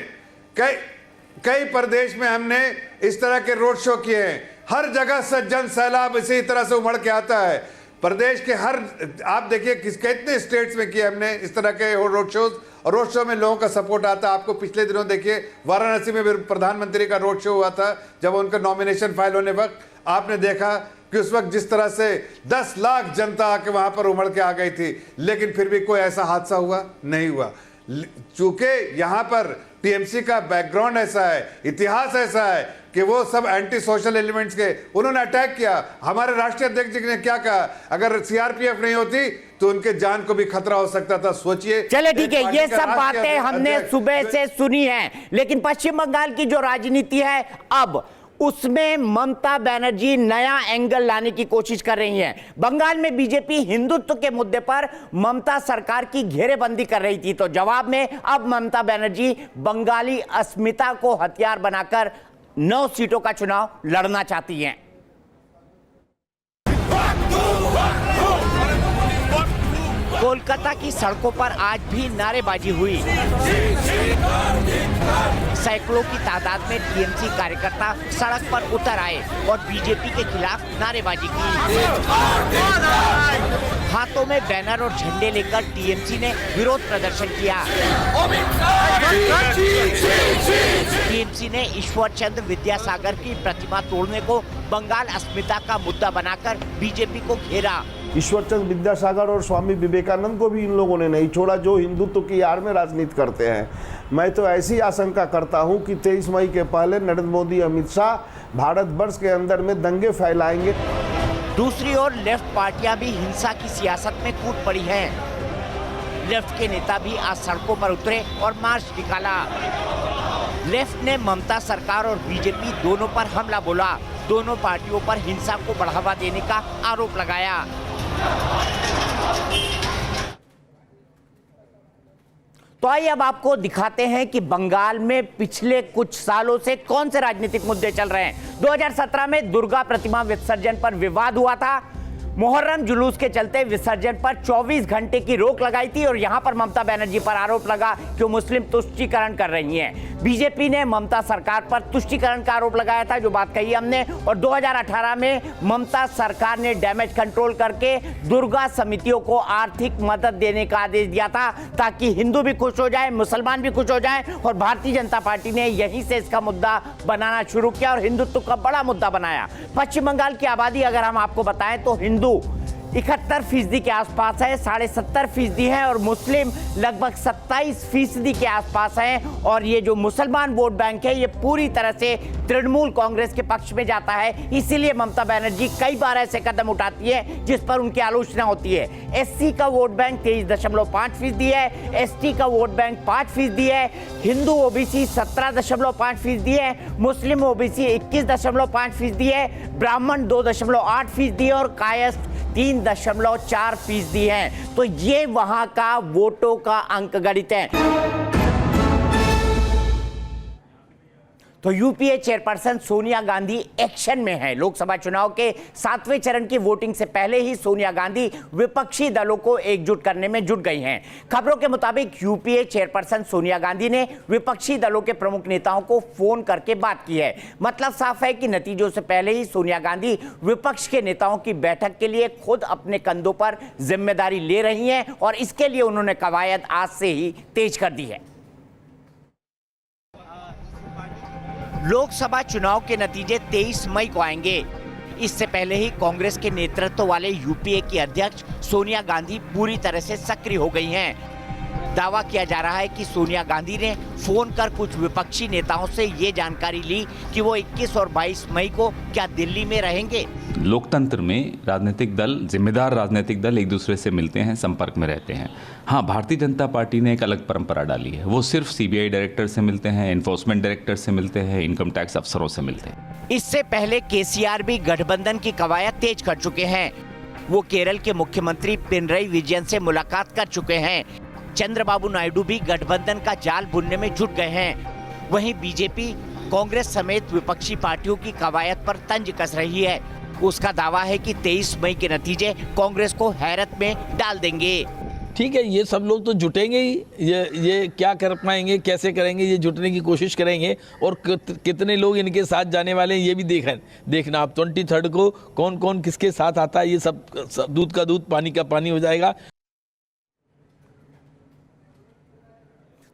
कई प्रदेश में हमने इस तरह के रोड शो किए हैं। हर जगह से जन सैलाब इसी तरह से उमड़ के आता है। प्रदेश के हर, आप देखिए कितने स्टेट्स में किए हमने इस तरह के रोड शोज, और रोड शो में लोगों का सपोर्ट आता है। आपको पिछले दिनों देखिए वाराणसी में प्रधानमंत्री का रोड शो हुआ था, जब उनका नॉमिनेशन फाइल होने वक्त आपने देखा कि उस वक्त जिस तरह से 10 लाख जनता आके वहां पर उमड़ के आ गई थी, लेकिन फिर भी कोई ऐसा हादसा हुआ नहीं हुआ। चूंकि यहां पर टीएमसी का बैकग्राउंड ऐसा है, इतिहास ऐसा है कि वो सब एंटी सोशल एलिमेंट्स के उन्होंने अटैक किया। हमारे राष्ट्रीय अध्यक्ष जी ने क्या कहा, अगर सीआरपीएफ नहीं होती तो उनके जान को भी खतरा हो सकता था। सोचिए। चले ठीक है, ये सब बातें हमने सुबह से सुनी हैं, लेकिन पश्चिम बंगाल की जो राजनीति है अब उसमें ममता बनर्जी नया एंगल लाने की कोशिश कर रही हैं। बंगाल में बीजेपी हिंदुत्व के मुद्दे पर ममता सरकार की घेरेबंदी कर रही थी, तो जवाब में अब ममता बनर्जी बंगाली अस्मिता को हथियार बनाकर 9 सीटों का चुनाव लड़ना चाहती हैं। कोलकाता की सड़कों पर आज भी नारेबाजी हुई। सैकड़ों की तादाद में टीएमसी कार्यकर्ता सड़क पर उतर आए और बीजेपी के खिलाफ नारेबाजी की। हाथों में बैनर और झंडे लेकर टीएमसी ने विरोध प्रदर्शन किया। टीएमसी ने ईश्वर चंद्र विद्यासागर की प्रतिमा तोड़ने को बंगाल अस्मिता का मुद्दा बनाकर बीजेपी को घेरा। ईश्वर चंद्र विद्यासागर और स्वामी विवेकानंद को भी इन लोगों ने नहीं छोड़ा, जो हिंदुत्व की आड़ में राजनीति करते हैं। मैं तो ऐसी आशंका करता हूं कि 23 मई के पहले नरेंद्र मोदी, अमित शाह भारत वर्ष के अंदर में दंगे फैलाएंगे। दूसरी ओर लेफ्ट पार्टियां भी हिंसा की सियासत में कूद पड़ी हैं। लेफ्ट के नेता भी आज सड़कों पर उतरे और मार्च निकाला। लेफ्ट ने ममता सरकार और बीजेपी दोनों पर हमला बोला, दोनों पार्टियों पर हिंसा को बढ़ावा देने का आरोप लगाया। तो आइए अब आपको दिखाते हैं कि बंगाल में पिछले कुछ सालों से कौन से राजनीतिक मुद्दे चल रहे हैं। 2017 में दुर्गा प्रतिमा विसर्जन पर विवाद हुआ था। मुहर्रम जुलूस के चलते विसर्जन पर 24 घंटे की रोक लगाई थी और यहां पर ममता बनर्जी पर आरोप लगा कि वो मुस्लिम तुष्टीकरण कर रही हैं। बीजेपी ने ममता सरकार पर तुष्टीकरण का आरोप लगाया था, जो बात कही हमने, और 2018 में ममता सरकार ने डैमेज कंट्रोल करके दुर्गा समितियों को आर्थिक मदद देने का आदेश दिया था ताकि हिंदू भी खुश हो जाए, मुसलमान भी खुश हो जाए। और भारतीय जनता पार्टी ने यहीं से इसका मुद्दा बनाना शुरू किया और हिंदुत्व का बड़ा मुद्दा बनाया। पश्चिम बंगाल की आबादी अगर हम आपको बताएं तो हिंदू 71% के आसपास है, 70.5% है और मुस्लिम लगभग 27% के आसपास है। और ये जो मुसलमान वोट बैंक है ये पूरी तरह से तृणमूल कांग्रेस के पक्ष में जाता है। इसीलिए ममता बनर्जी कई बार ऐसे कदम उठाती है जिस पर उनकी आलोचना होती है। एससी का वोट बैंक 23.5% है, एसटी का वोट बैंक 5% है, हिंदू ओबीसी 17.5% है, मुस्लिम ओबीसी 21.5% है, ब्राह्मण 2.8% है और कायस्थ 3.4% है। तो ये वहां का वोटों का अंक गणित है। तो UPA chairperson Sonia Gandhi action में है। लोकसभा चुनाव के 7वें चरण की वोटिंग से पहले ही सोनिया गांधी विपक्षी दलों को एकजुट करने में जुट गई हैं। खबरों के मुताबिक यूपीए चेयरपर्सन सोनिया गांधी ने विपक्षी दलों के प्रमुख नेताओं को फोन करके बात की है। मतलब साफ है कि नतीजों से पहले ही सोनिया गांधी विपक्ष के नेताओं की बैठक के लिए खुद अपने कंधों पर जिम्मेदारी ले रही हैं और इसके लिए उन्होंने कवायद आज से ही तेज कर दी है। लोकसभा चुनाव के नतीजे 23 मई को आएंगे। इससे पहले ही कांग्रेस के नेतृत्व वाले यूपीए की अध्यक्ष सोनिया गांधी पूरी तरह से सक्रिय हो गई हैं। दावा किया जा रहा है कि सोनिया गांधी ने फोन कर कुछ विपक्षी नेताओं से ये जानकारी ली कि वो 21 और 22 मई को क्या दिल्ली में रहेंगे। लोकतंत्र में राजनीतिक दल, जिम्मेदार राजनीतिक दल एक दूसरे से मिलते हैं, संपर्क में रहते हैं। हाँ, भारतीय जनता पार्टी ने एक अलग परंपरा डाली है। वो सिर्फ सीबीआई डायरेक्टर से मिलते हैं, एनफोर्समेंट डायरेक्टर से मिलते हैं, इनकम टैक्स अफसरों से मिलते हैं। इससे पहले केसीआर भी गठबंधन की कवायद तेज कर चुके हैं। वो केरल के मुख्यमंत्री पिनरई विजयन से मुलाकात कर चुके हैं। चंद्रबाबू नायडू भी गठबंधन का जाल बुनने में जुट गए हैं। वहीं बीजेपी कांग्रेस समेत विपक्षी पार्टियों की कवायद पर तंज कस रही है। उसका दावा है कि 23 मई के नतीजे कांग्रेस को हैरत में डाल देंगे। ठीक है, ये सब लोग तो जुटेंगे ही, ये क्या कर पाएंगे, कैसे करेंगे, ये जुटने की कोशिश करेंगे और कितने लोग इनके साथ जाने वाले हैं ये भी देखना आप 23 को कौन कौन किसके साथ आता है। ये सब दूध का दूध पानी का पानी हो जाएगा।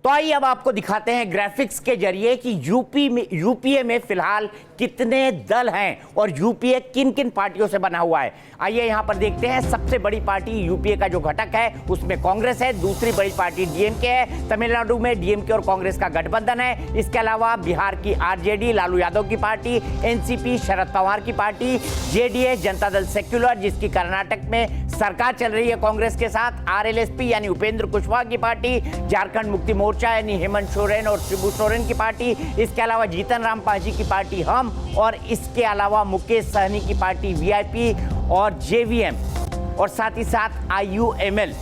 तो आइए अब आपको दिखाते हैं ग्राफिक्स के जरिए कि यूपीए में फिलहाल कितने दल हैं और यूपीए किन किन पार्टियों से बना हुआ है। आइए यहां पर देखते हैं। सबसे बड़ी पार्टी यूपीए का जो घटक है उसमें कांग्रेस है। दूसरी बड़ी पार्टी डीएमके है। तमिलनाडु में डीएमके और कांग्रेस का गठबंधन है। इसके अलावा बिहार की आरजेडी, लालू यादव की पार्टी, एनसीपी, शरद पवार की party, JDS, Janata Dal secular, जिसकी कर्नाटक में सरकार चल रही है कांग्रेस के साथ, आरएलएसपी यानी उपेंद्र कुशवाहा की पार्टी, झारखंड मुक्ति मोर्चा यानी हेमंत सोरेन और शिबू सोरेन की पार्टी, इसके अलावा जीतन राम पांजी की पार्टी हम, और इसके अलावा मुकेश सहनी की पार्टी वीआईपी और जेवीएम, और साथ ही साथ आईयूएमएल।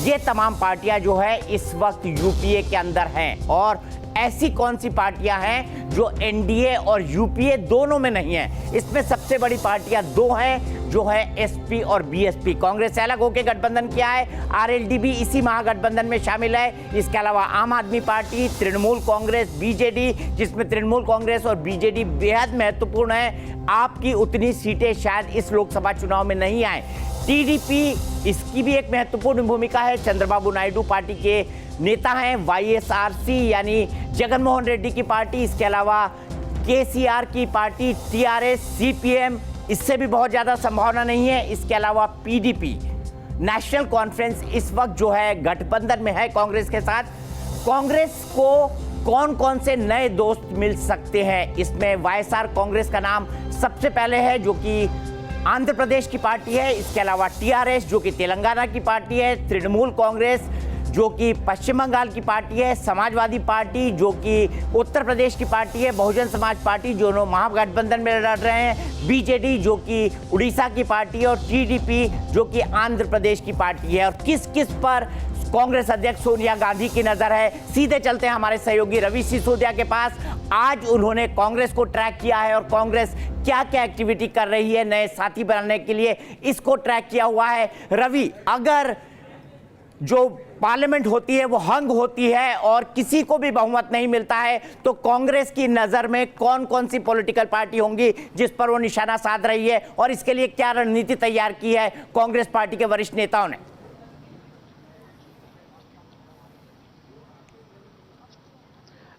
ये तमाम पार्टियां जो है इस वक्त यूपीए के अंदर हैं। और ऐसी कौन सी पार्टियां हैं जो एनडीए और यूपीए दोनों में नहीं है? इसमें सबसे बड़ी पार्टियां दो हैं, जो है एसपी और बीएसपी। कांग्रेस से अलग होकर गठबंधन किया है। आरएलडी भी इसी महागठबंधन में शामिल है। इसके अलावा आम आदमी पार्टी, तृणमूल कांग्रेस, बीजेडी, जिसमें तृणमूल कांग्रेस और बीजेडी बेहद महत्वपूर्ण है। आपकी उतनी सीटें शायद इस लोकसभा चुनाव में नहीं आए। टीडीपी, इसकी भी एक महत्वपूर्ण भूमिका है। चंद्रबाबू नायडू पार्टी के नेता हैं। वाईएसआरसी यानी जगनमोहन रेड्डी की पार्टी, इसके अलावा केसीआर की पार्टी, टीआरएस, सीपीएम, इससे भी बहुत ज़्यादा संभावना नहीं है। इसके अलावा पीडीपी, नेशनल कॉन्फ्रेंस इस वक्त जो है गठबंधन में है कांग्रेस के साथ। कांग्रेस को कौन कौन से नए दोस्त मिल सकते हैं? इसमें वाईएसआर कांग्रेस का नाम सबसे पहले है, जो कि आंध्र प्रदेश की पार्टी है। इसके अलावा टीआरएस, जो कि तेलंगाना की पार्टी है, तृणमूल कांग्रेस, जो कि पश्चिम बंगाल की पार्टी है, समाजवादी पार्टी, जो कि उत्तर प्रदेश की पार्टी है, बहुजन समाज पार्टी, जो महागठबंधन में लड़ रहे हैं, बीजेडी, जो कि उड़ीसा की पार्टी है, और टीडीपी, जो कि आंध्र प्रदेश की पार्टी है। और किस किस पर कांग्रेस अध्यक्ष सोनिया गांधी की नजर है। सीधे चलते हैं हमारे सहयोगी रवि सिसोदिया के पास। आज उन्होंने कांग्रेस को ट्रैक किया है और कांग्रेस क्या क्या एक्टिविटी कर रही है नए साथी बनाने के लिए, इसको ट्रैक किया हुआ है। रवि, अगर जो पार्लियामेंट होती है वो हंग होती है और किसी को भी बहुमत नहीं मिलता है, तो कांग्रेस की नजर में कौन कौन सी पॉलिटिकल पार्टी होंगी जिस पर वो निशाना साध रही है, और इसके लिए क्या रणनीति तैयार की है कांग्रेस पार्टी के वरिष्ठ नेताओं ने?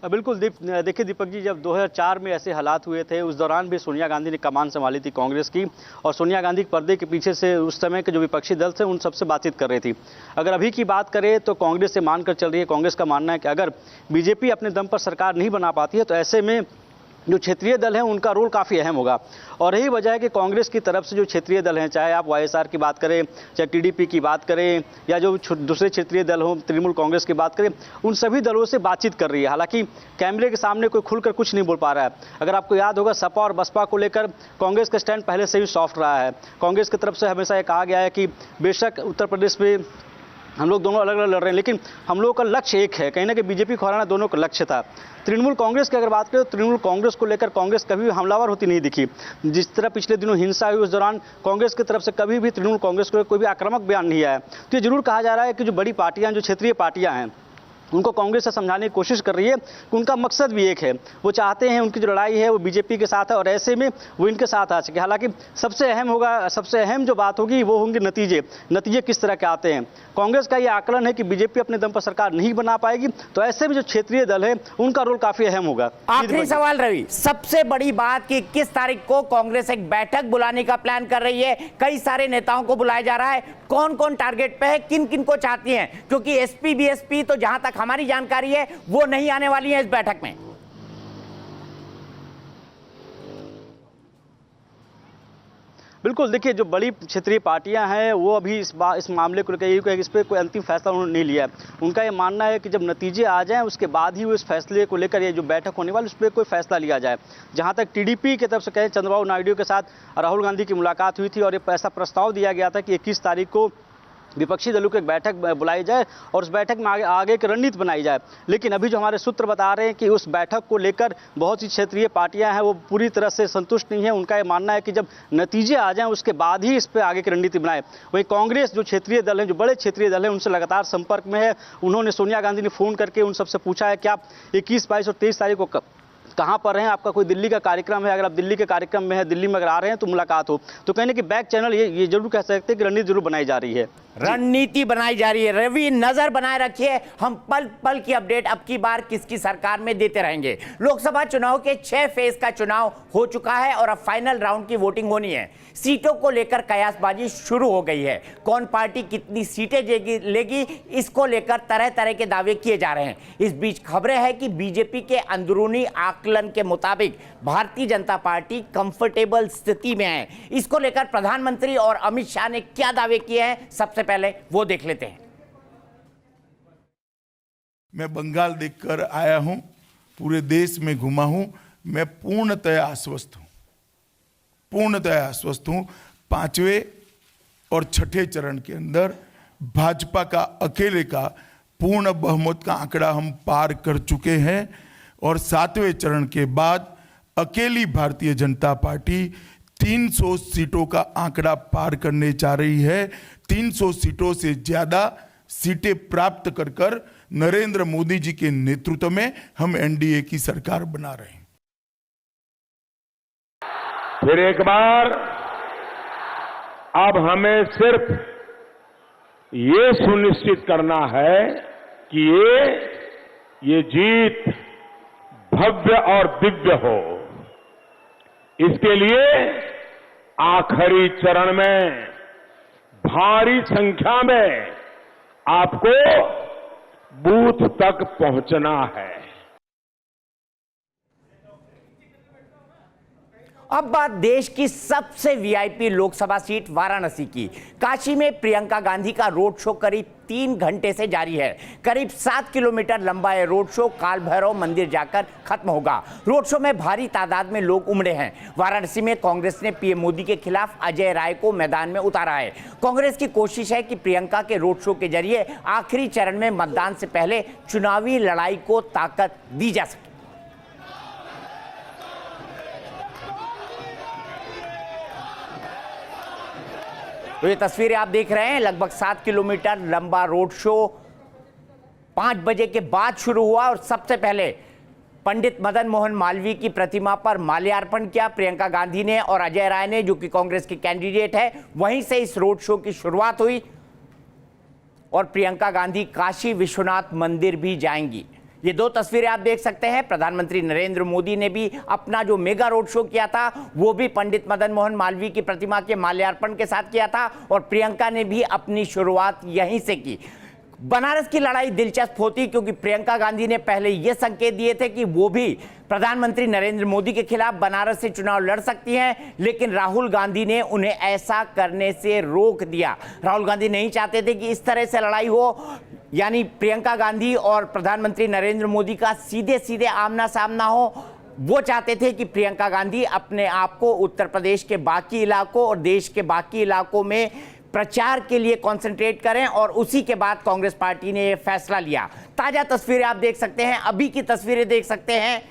बिल्कुल देखिए दीपक जी, जब 2004 में ऐसे हालात हुए थे उस दौरान भी सोनिया गांधी ने कमान संभाली थी कांग्रेस की, और सोनिया गांधी पर्दे के पीछे से उस समय के जो विपक्षी दल थे उन सबसे बातचीत कर रही थी। अगर अभी की बात करें तो कांग्रेस से मानकर चल रही है। कांग्रेस का मानना है कि अगर बीजेपी अपने दम पर सरकार नहीं बना पाती है तो ऐसे में जो क्षेत्रीय दल हैं उनका रोल काफ़ी अहम होगा। और यही वजह है कि कांग्रेस की तरफ से जो क्षेत्रीय दल हैं, चाहे आप वाईएसआर की बात करें, चाहे टीडीपी की बात करें, या जो दूसरे क्षेत्रीय दल हों, तृणमूल कांग्रेस की बात करें, उन सभी दलों से बातचीत कर रही है। हालांकि कैमरे के सामने कोई खुलकर कुछ नहीं बोल पा रहा है। अगर आपको याद होगा, सपा और बसपा को लेकर कांग्रेस का स्टैंड पहले से ही सॉफ्ट रहा है। कांग्रेस की तरफ से हमेशा ये कहा गया है कि बेशक उत्तर प्रदेश में हम लोग दोनों अलग अलग लड़ रहे हैं, लेकिन हम लोगों का लक्ष्य एक है। कहीं ना कहीं बीजेपी को हराना दोनों का लक्ष्य था। तृणमूल कांग्रेस की अगर बात करें तो तृणमूल कांग्रेस को लेकर कांग्रेस कभी भी हमलावर होती नहीं दिखी। जिस तरह पिछले दिनों हिंसा हुई उस दौरान कांग्रेस की तरफ से कभी भी तृणमूल कांग्रेस को कोई भी आक्रामक बयान नहीं आया। तो ये जरूर कहा जा रहा है कि जो बड़ी पार्टियां, जो क्षेत्रीय पार्टियां हैं, उनको कांग्रेस से समझाने की कोशिश कर रही है कि उनका मकसद भी एक है। वो चाहते हैं उनकी जो लड़ाई है वो बीजेपी के साथ है और ऐसे में वो इनके साथ आ सके। हालांकि सबसे अहम जो बात होगी वो होंगे नतीजे किस तरह के आते हैं। कांग्रेस का ये आकलन है कि बीजेपी अपने दम पर सरकार नहीं बना पाएगी, तो ऐसे में जो क्षेत्रीय दल है उनका रोल काफी अहम होगा। आखिरी सवाल रवि, सबसे बड़ी बात कि 21 तारीख को कांग्रेस एक बैठक बुलाने का प्लान कर रही है। कई सारे नेताओं को बुलाया जा रहा है। कौन कौन टारगेट पे है, किन किन को चाहती हैं? क्योंकि एसपी बीएसपी तो जहां तक हमारी जानकारी है वो नहीं आने वाली है इस बैठक में। बिल्कुल, देखिए जो बड़ी क्षेत्रीय पार्टियां हैं वो अभी इस मामले को लेकर इस पर कोई अंतिम फैसला उन्होंने नहीं लिया है। उनका ये मानना है कि जब नतीजे आ जाएं उसके बाद ही वो इस फैसले को लेकर, ये जो बैठक होने वाली उस पर कोई फैसला लिया जाए। जहां तक टीडीपी की तरफ से कहें, चंद्रबाबू नायडू के साथ राहुल गांधी की मुलाकात हुई थी और एक ऐसा प्रस्ताव दिया गया था कि 21 तारीख को विपक्षी दलों की एक बैठक बुलाई जाए और उस बैठक में आगे की रणनीति बनाई जाए। लेकिन अभी जो हमारे सूत्र बता रहे हैं कि उस बैठक को लेकर बहुत सी क्षेत्रीय पार्टियां हैं वो पूरी तरह से संतुष्ट नहीं है। उनका ये मानना है कि जब नतीजे आ जाएं उसके बाद ही इस पर आगे की रणनीति बनाए। वहीं कांग्रेस जो क्षेत्रीय दल हैं, जो बड़े क्षेत्रीय दल हैं, उनसे लगातार संपर्क में है। उन्होंने सोनिया गांधी ने फ़ोन करके उन सबसे पूछा है कि आप 21, 22 और 23 तारीख को कहाँ पर हैं, आपका कोई दिल्ली का कार्यक्रम है, अगर आप दिल्ली के कार्यक्रम में है, दिल्ली में अगर आ रहे हैं तो मुलाकात हो। तो कहने कि बैक चैनल ये जरूर कह सकते हैं कि रणनीति जरूर बनाई जा रही है। रणनीति बनाई जा रही है। रवि, नजर बनाए रखिए, हम पल पल की अपडेट अब की बार किसकी सरकार में देते रहेंगे। लोकसभा चुनाव के 6 फेज का चुनाव हो चुका है और अब फाइनल राउंड की वोटिंग होनी है। सीटों को लेकर कयासबाजी शुरू हो गई है। कौन पार्टी कितनी सीटें लेगी, इसको लेकर तरह तरह के दावे किए जा रहे हैं। इस बीच खबरें हैं कि बीजेपी के अंदरूनी आकलन के मुताबिक भारतीय जनता पार्टी कंफर्टेबल स्थिति में है। इसको लेकर प्रधानमंत्री और अमित शाह ने क्या दावे किए हैं, सबसे पहले वो देख लेते हैं। मैं बंगाल देखकर आया हूं, पूरे देश में घुमा हूं। मैं पूर्णतः आश्वस्त हूं। 5वें और 6ठे चरण के अंदर भाजपा का अकेले का पूर्ण बहुमत का आंकड़ा हम पार कर चुके हैं और 7वें चरण के बाद अकेली भारतीय जनता पार्टी 300 सीटों का आंकड़ा पार करने जा रही है। 300 सीटों से ज्यादा सीटें प्राप्त कर नरेंद्र मोदी जी के नेतृत्व में हम एनडीए की सरकार बना रहे हैं। फिर एक बार अब हमें सिर्फ ये सुनिश्चित करना है कि ये जीत भव्य और दिव्य हो। इसके लिए आखिरी चरण में भारी संख्या में आपको बूथ तक पहुंचना है। अब बात देश की सबसे वीआईपी लोकसभा सीट वाराणसी की। काशी में प्रियंका गांधी का रोड शो करीब 3 घंटे से जारी है। करीब 7 किलोमीटर लंबा यह रोड शो काल भैरव मंदिर जाकर खत्म होगा। रोड शो में भारी तादाद में लोग उमड़े हैं। वाराणसी में कांग्रेस ने पीएम मोदी के खिलाफ अजय राय को मैदान में उतारा है। कांग्रेस की कोशिश है कि प्रियंका के रोड शो के जरिए आखिरी चरण में मतदान से पहले चुनावी लड़ाई को ताकत दी जा सके। तो ये तस्वीरें आप देख रहे हैं, लगभग 7 किलोमीटर लंबा रोड शो 5 बजे के बाद शुरू हुआ और सबसे पहले पंडित मदन मोहन मालवीय की प्रतिमा पर माल्यार्पण किया प्रियंका गांधी ने और अजय राय ने, जो कि कांग्रेस की कैंडिडेट है। वहीं से इस रोड शो की शुरुआत हुई और प्रियंका गांधी काशी विश्वनाथ मंदिर भी जाएंगी। ये 2 तस्वीरें आप देख सकते हैं। प्रधानमंत्री नरेंद्र मोदी ने भी अपना जो मेगा रोड शो किया था वो भी पंडित मदन मोहन मालवीय की प्रतिमा के माल्यार्पण के साथ किया था और प्रियंका ने भी अपनी शुरुआत यहीं से की। बनारस की लड़ाई दिलचस्प होती क्योंकि प्रियंका गांधी ने पहले ये संकेत दिए थे कि वो भी प्रधानमंत्री नरेंद्र मोदी के खिलाफ बनारस से चुनाव लड़ सकती हैं, लेकिन राहुल गांधी ने उन्हें ऐसा करने से रोक दिया। राहुल गांधी नहीं चाहते थे कि इस तरह से लड़ाई हो, यानी प्रियंका गांधी और प्रधानमंत्री नरेंद्र मोदी का सीधे सीधे आमना सामना हो। वो चाहते थे कि प्रियंका गांधी अपने आप को उत्तर प्रदेश के बाकी इलाकों और देश के बाकी इलाकों में प्रचार के लिए कंसंट्रेट करें और उसी के बाद कांग्रेस पार्टी ने यह फैसला लिया। ताजा तस्वीरें आप देख सकते हैं, अभी की तस्वीरें देख सकते हैं।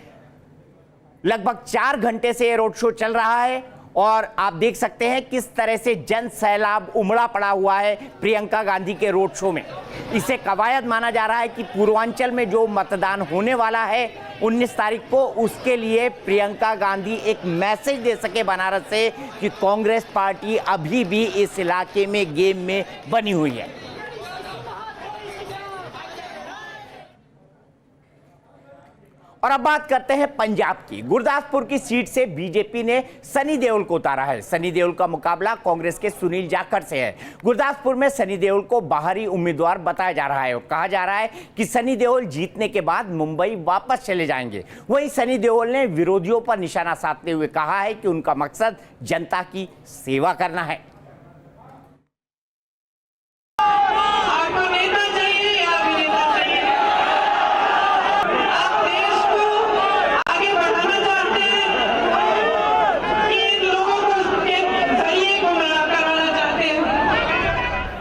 लगभग 4 घंटे से यह रोड शो चल रहा है और आप देख सकते हैं किस तरह से जन सैलाब उमड़ा पड़ा हुआ है प्रियंका गांधी के रोड शो में। इसे कवायद माना जा रहा है कि पूर्वांचल में जो मतदान होने वाला है 19 तारीख को, उसके लिए प्रियंका गांधी एक मैसेज दे सके बनारस से कि कांग्रेस पार्टी अभी भी इस इलाके में गेम में बनी हुई है। और अब बात करते हैं पंजाब की। गुरदासपुर की सीट से बीजेपी ने सनी देओल को उतारा है। सनी देओल का मुकाबला कांग्रेस के सुनील जाखड़ से है। गुरदासपुर में सनी देओल को बाहरी उम्मीदवार बताया जा रहा है और कहा जा रहा है कि सनी देओल जीतने के बाद मुंबई वापस चले जाएंगे। वहीं सनी देओल ने विरोधियों पर निशाना साधते हुए कहा है कि उनका मकसद जनता की सेवा करना है।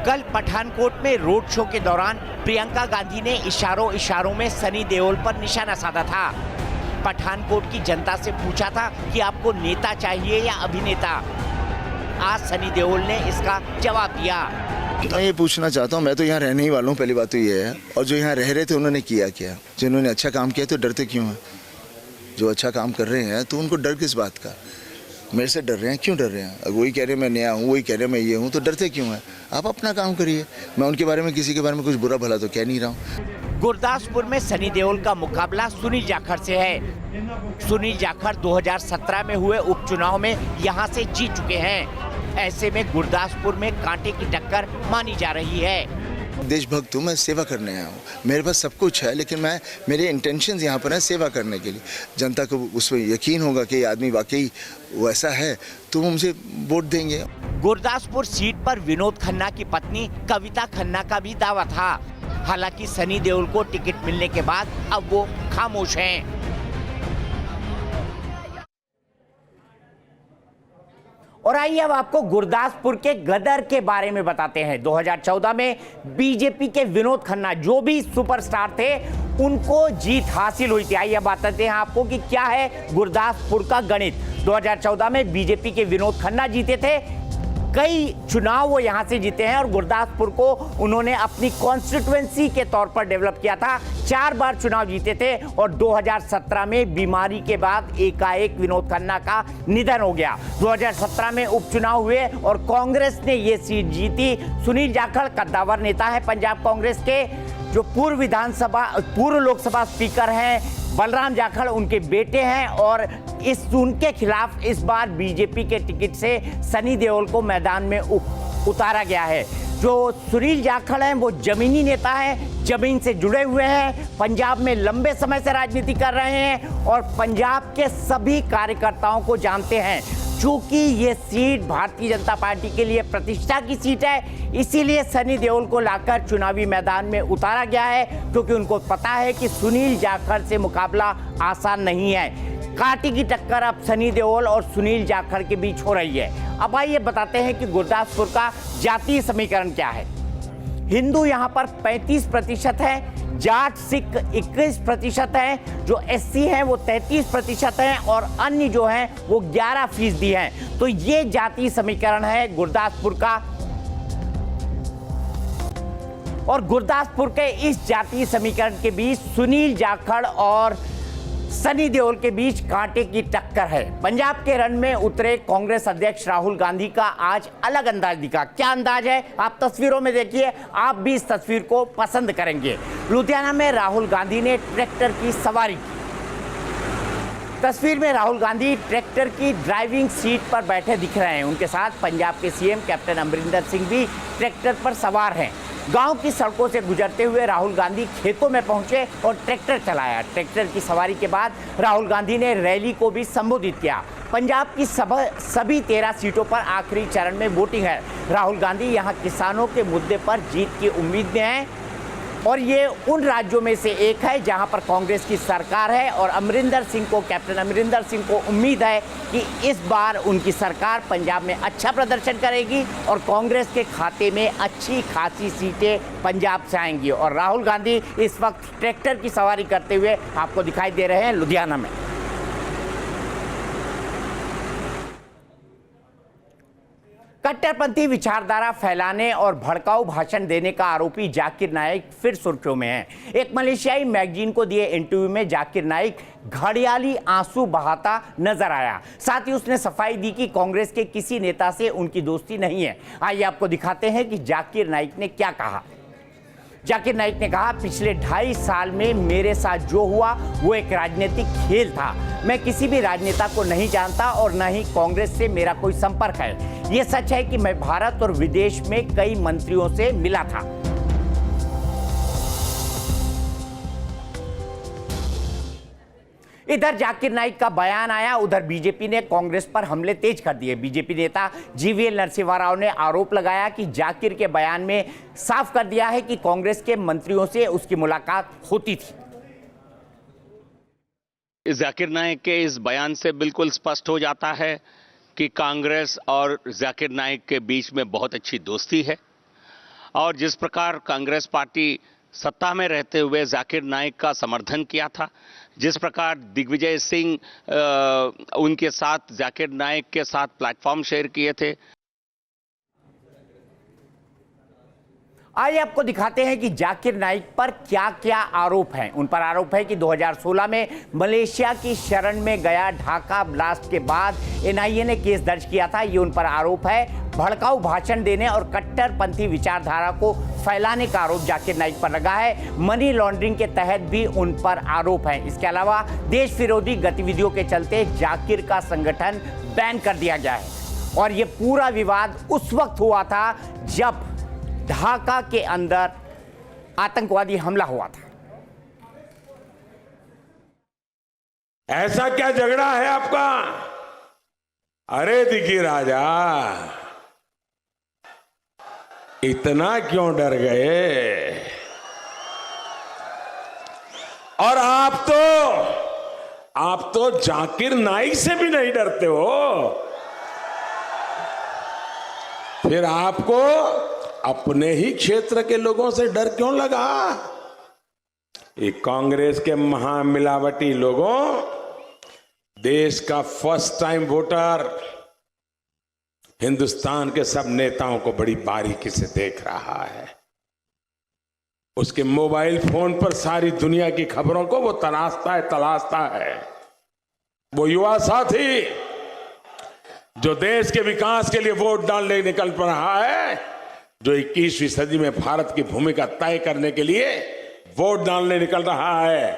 कल पठानकोट में रोड शो के दौरान प्रियंका गांधी ने इशारों में सनी देओल पर निशाना साधा था। पठानकोट की जनता से पूछा था कि आपको नेता चाहिए या अभिनेता। आज सनी देओल ने इसका जवाब दिया। मैं ये पूछना चाहता हूँ, मैं तो यहाँ रहने ही वाला हूँ, पहली बात तो ये है। और जो यहाँ रह रहे थे उन्होंने किया क्या? जिन्होंने अच्छा काम किया तो डरते क्यों हैं? जो अच्छा काम कर रहे हैं तो उनको डर किस बात का? मेरे से डर रहे हैं, क्यों डर रहे हैं? वही कह रहे हैं मैं नया हूँ, वही कह रहे हैं मैं ये हूँ, तो डरते क्यों हैं? आप अपना काम करिए। मैं उनके बारे में, किसी के बारे में कुछ बुरा भला तो कह नहीं रहा हूँ। गुरदासपुर में सनी देओल का मुकाबला सुनील जाखड़ से है। सुनील जाखड़ 2017 में हुए उपचुनाव में यहाँ से जीत चुके हैं। ऐसे में गुरदासपुर में कांटे की टक्कर मानी जा रही है। देशभक्त हूँ, मैं सेवा करने आया हूँ। मेरे पास सब कुछ है, लेकिन मेरे इंटेंशंस यहाँ पर है सेवा करने के लिए। जनता को उसमें यकीन होगा कि ये आदमी वाकई वैसा है तो वो मुझे वोट देंगे। गुरदासपुर सीट पर विनोद खन्ना की पत्नी कविता खन्ना का भी दावा था। हालांकि सनी देओल को टिकट मिलने के बाद अब वो खामोश हैं। और आइए अब आपको गुरदासपुर के गदर के बारे में बताते हैं। 2014 में बीजेपी के विनोद खन्ना, जो भी सुपरस्टार थे, उनको जीत हासिल हुई थी। आइए बताते हैं आपको कि क्या है गुरदासपुर का गणित। 2014 में बीजेपी के विनोद खन्ना जीते थे। कई चुनाव वो यहाँ से जीते हैं और गुरदासपुर को उन्होंने अपनी कॉन्स्टिट्यूएंसी के तौर पर डेवलप किया था। 4 बार चुनाव जीते थे और 2017 में बीमारी के बाद एकाएक विनोद खन्ना का निधन हो गया। 2017 में उपचुनाव हुए और कांग्रेस ने ये सीट जीती। सुनील जाखड़ कद्दावर नेता है पंजाब कांग्रेस के, जो पूर्व लोकसभा स्पीकर हैं। बलराम जाखड़ उनके बेटे हैं और उनके खिलाफ इस बार बीजेपी के टिकट से सनी देओल को मैदान में उतारा गया है। जो सुनील जाखड़ हैं वो जमीनी नेता हैं, जमीन से जुड़े हुए हैं, पंजाब में लंबे समय से राजनीति कर रहे हैं और पंजाब के सभी कार्यकर्ताओं को जानते हैं। चूंकि ये सीट भारतीय जनता पार्टी के लिए प्रतिष्ठा की सीट है, इसीलिए सनी देओल को लाकर चुनावी मैदान में उतारा गया है, क्योंकि उनको पता है कि सुनील जाखड़ से मुकाबला आसान नहीं है। कांटे की टक्कर अब सनी देओल और सुनील जाखड़ के बीच हो रही है। अब आइए बताते हैं कि गुरदासपुर का जातीय समीकरण क्या है। हिंदू यहाँ पर 35% है, जाट सिख 21% है, जो एससी हैं वो 33% हैं और अन्य जो हैं वो 11% हैं। तो ये जातीय समीकरण है गुरदासपुर का। और गुरदासपुर के इस जातीय समीकरण के बीच सुनील जाखड़ और सनी देओल के बीच कांटे की टक्कर है। पंजाब के रण में उतरे कांग्रेस अध्यक्ष राहुल गांधी का आज अलग अंदाज दिखा। क्या अंदाज है आप तस्वीरों में देखिए, आप भी इस तस्वीर को पसंद करेंगे। लुधियाना में राहुल गांधी ने ट्रैक्टर की सवारी की। तस्वीर में राहुल गांधी ट्रैक्टर की ड्राइविंग सीट पर बैठे दिख रहे हैं। उनके साथ पंजाब के सीएम कैप्टन अमरिंदर सिंह भी ट्रैक्टर पर सवार हैं। गांव की सड़कों से गुजरते हुए राहुल गांधी खेतों में पहुंचे और ट्रैक्टर चलाया। ट्रैक्टर की सवारी के बाद राहुल गांधी ने रैली को भी संबोधित किया। पंजाब की सभी 13 सीटों पर आखिरी चरण में वोटिंग है। राहुल गांधी यहां किसानों के मुद्दे पर जीत की उम्मीद में हैं और ये उन राज्यों में से एक है जहां पर कांग्रेस की सरकार है और कैप्टन अमरिंदर सिंह को उम्मीद है कि इस बार उनकी सरकार पंजाब में अच्छा प्रदर्शन करेगी और कांग्रेस के खाते में अच्छी खासी सीटें पंजाब से आएंगी। और राहुल गांधी इस वक्त ट्रैक्टर की सवारी करते हुए आपको दिखाई दे रहे हैं लुधियाना में। कट्टरपंथी विचारधारा फैलाने और भड़काऊ भाषण देने का आरोपी जाकिर नाइक फिर सुर्खियों में है। एक मलेशियाई मैगजीन को दिए इंटरव्यू में जाकिर नाइक घड़ियाली आंसू बहाता नजर आया। साथ ही उसने सफाई दी कि कांग्रेस के किसी नेता से उनकी दोस्ती नहीं है। आइए आपको दिखाते हैं कि जाकिर नाइक ने क्या कहा। जाकिर नाइक ने कहा, पिछले 2.5 साल में मेरे साथ जो हुआ वो एक राजनीतिक खेल था। मैं किसी भी राजनेता को नहीं जानता और न ही कांग्रेस से मेरा कोई संपर्क है। ये सच है कि मैं भारत और विदेश में कई मंत्रियों से मिला था। इधर जाकिर नाइक का बयान आया, उधर बीजेपी ने कांग्रेस पर हमले तेज कर दिए। बीजेपी नेता जीवीएल नरसिम्हा राव ने आरोप लगाया कि जाकिर के बयान में साफ कर दिया है कि कांग्रेस के मंत्रियों से उसकी मुलाकात होती थी। जाकिर नाइक के इस बयान से बिल्कुल स्पष्ट हो जाता है कि कांग्रेस और जाकिर नाइक के बीच में बहुत अच्छी दोस्ती है और जिस प्रकार कांग्रेस पार्टी सत्ता में रहते हुए जाकिर नाइक का समर्थन किया था, जिस प्रकार दिग्विजय सिंह उनके साथ जाकिर नाइक के साथ प्लेटफॉर्म शेयर किए थे। आइए आपको दिखाते हैं कि जाकिर नाइक पर क्या क्या आरोप हैं। उन पर आरोप है कि 2016 में मलेशिया की शरण में गया ढाका ब्लास्ट के बाद एनआईए ने केस दर्ज किया था। ये उन पर आरोप है। भड़काऊ भाषण देने और कट्टरपंथी विचारधारा को फैलाने का आरोप जाकिर नाइक पर लगा है। मनी लॉन्ड्रिंग के तहत भी उन पर आरोप है। इसके अलावा देश विरोधी गतिविधियों के चलते जाकिर का संगठन बैन कर दिया गया है। और ये पूरा विवाद उस वक्त हुआ था जब ढाका के अंदर आतंकवादी हमला हुआ था। ऐसा क्या झगड़ा है आपका? अरे दिखी राजा, इतना क्यों डर गए? और आप तो जाकिर नाइक से भी नहीं डरते हो। फिर आपको अपने ही क्षेत्र के लोगों से डर क्यों लगा? ये कांग्रेस के महामिलावटी लोगों, देश का फर्स्ट टाइम वोटर हिंदुस्तान के सब नेताओं को बड़ी बारीकी से देख रहा है। उसके मोबाइल फोन पर सारी दुनिया की खबरों को वो तलाशता है। वो युवा साथी जो देश के विकास के लिए वोट डालने निकल पड़ रहा है, जो 21वीं सदी में भारत की भूमिका तय करने के लिए वोट डालने निकल रहा है,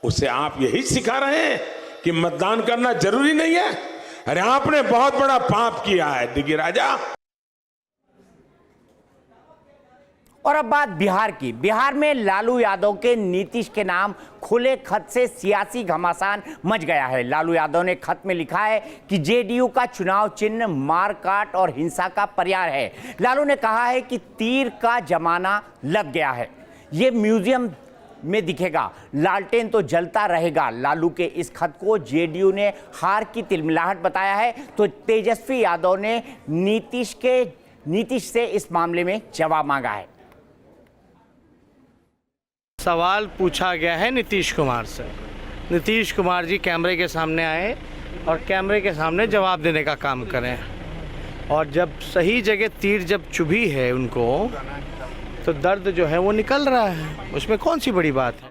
उसे आप यही सिखा रहे हैं कि मतदान करना जरूरी नहीं है। अरे आपने बहुत बड़ा पाप किया है दिगी राजा। और अब बात बिहार की। बिहार में लालू यादव के नीतीश के नाम खुले खत से सियासी घमासान मच गया है। लालू यादव ने खत में लिखा है कि जेडीयू का चुनाव चिन्ह मारकाट और हिंसा का पर्याय है। लालू ने कहा है कि तीर का जमाना लग गया है, ये म्यूजियम में दिखेगा, लालटेन तो जलता रहेगा। लालू के इस खत को जेडीयू ने हार की तिलमिलाहट बताया है, तो तेजस्वी यादव ने नीतीश से इस मामले में जवाब मांगा है। सवाल पूछा गया है नीतीश कुमार से। नीतीश कुमार जी कैमरे के सामने आए और कैमरे के सामने जवाब देने का काम करें, और जब सही जगह तीर जब चुभी है उनको, तो दर्द जो है वो निकल रहा है, उसमें कौन सी बड़ी बात है।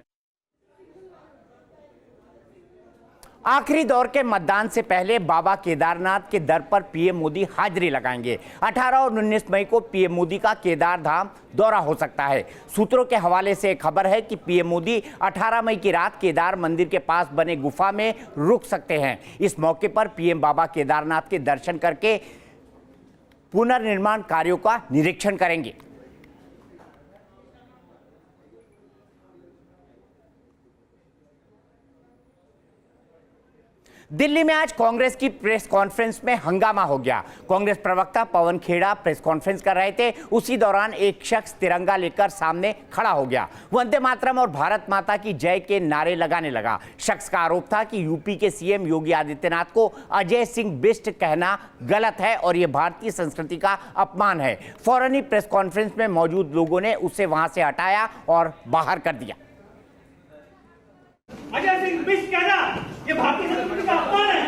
आखिरी दौर के मतदान से पहले बाबा केदारनाथ के दर पर पीएम मोदी हाजिरी लगाएंगे। 18 और 19 मई को पीएम मोदी का केदार धाम दौरा हो सकता है। सूत्रों के हवाले से खबर है कि पीएम मोदी 18 मई की रात केदार मंदिर के पास बने गुफा में रुक सकते हैं। इस मौके पर पीएम बाबा केदारनाथ के दर्शन करके पुनर्निर्माण कार्यों का निरीक्षण करेंगे। दिल्ली में आज कांग्रेस की प्रेस कॉन्फ्रेंस में हंगामा हो गया। कांग्रेस प्रवक्ता पवन खेड़ा प्रेस कॉन्फ्रेंस कर रहे थे। उसी दौरान एक शख्स तिरंगा लेकर सामने खड़ा हो गया, वंदे मातरम और भारत माता की जय के नारे लगाने लगा। शख्स का आरोप था कि यूपी के सीएम योगी आदित्यनाथ को अजय सिंह बिष्ट कहना गलत है और यह भारतीय संस्कृति का अपमान है। फौरन ही प्रेस कॉन्फ्रेंस में मौजूद लोगों ने उसे वहां से हटाया और बाहर कर दिया। अजय सिंह बिष्ट कहना ये भारतीय संस्कृति का अपमान है।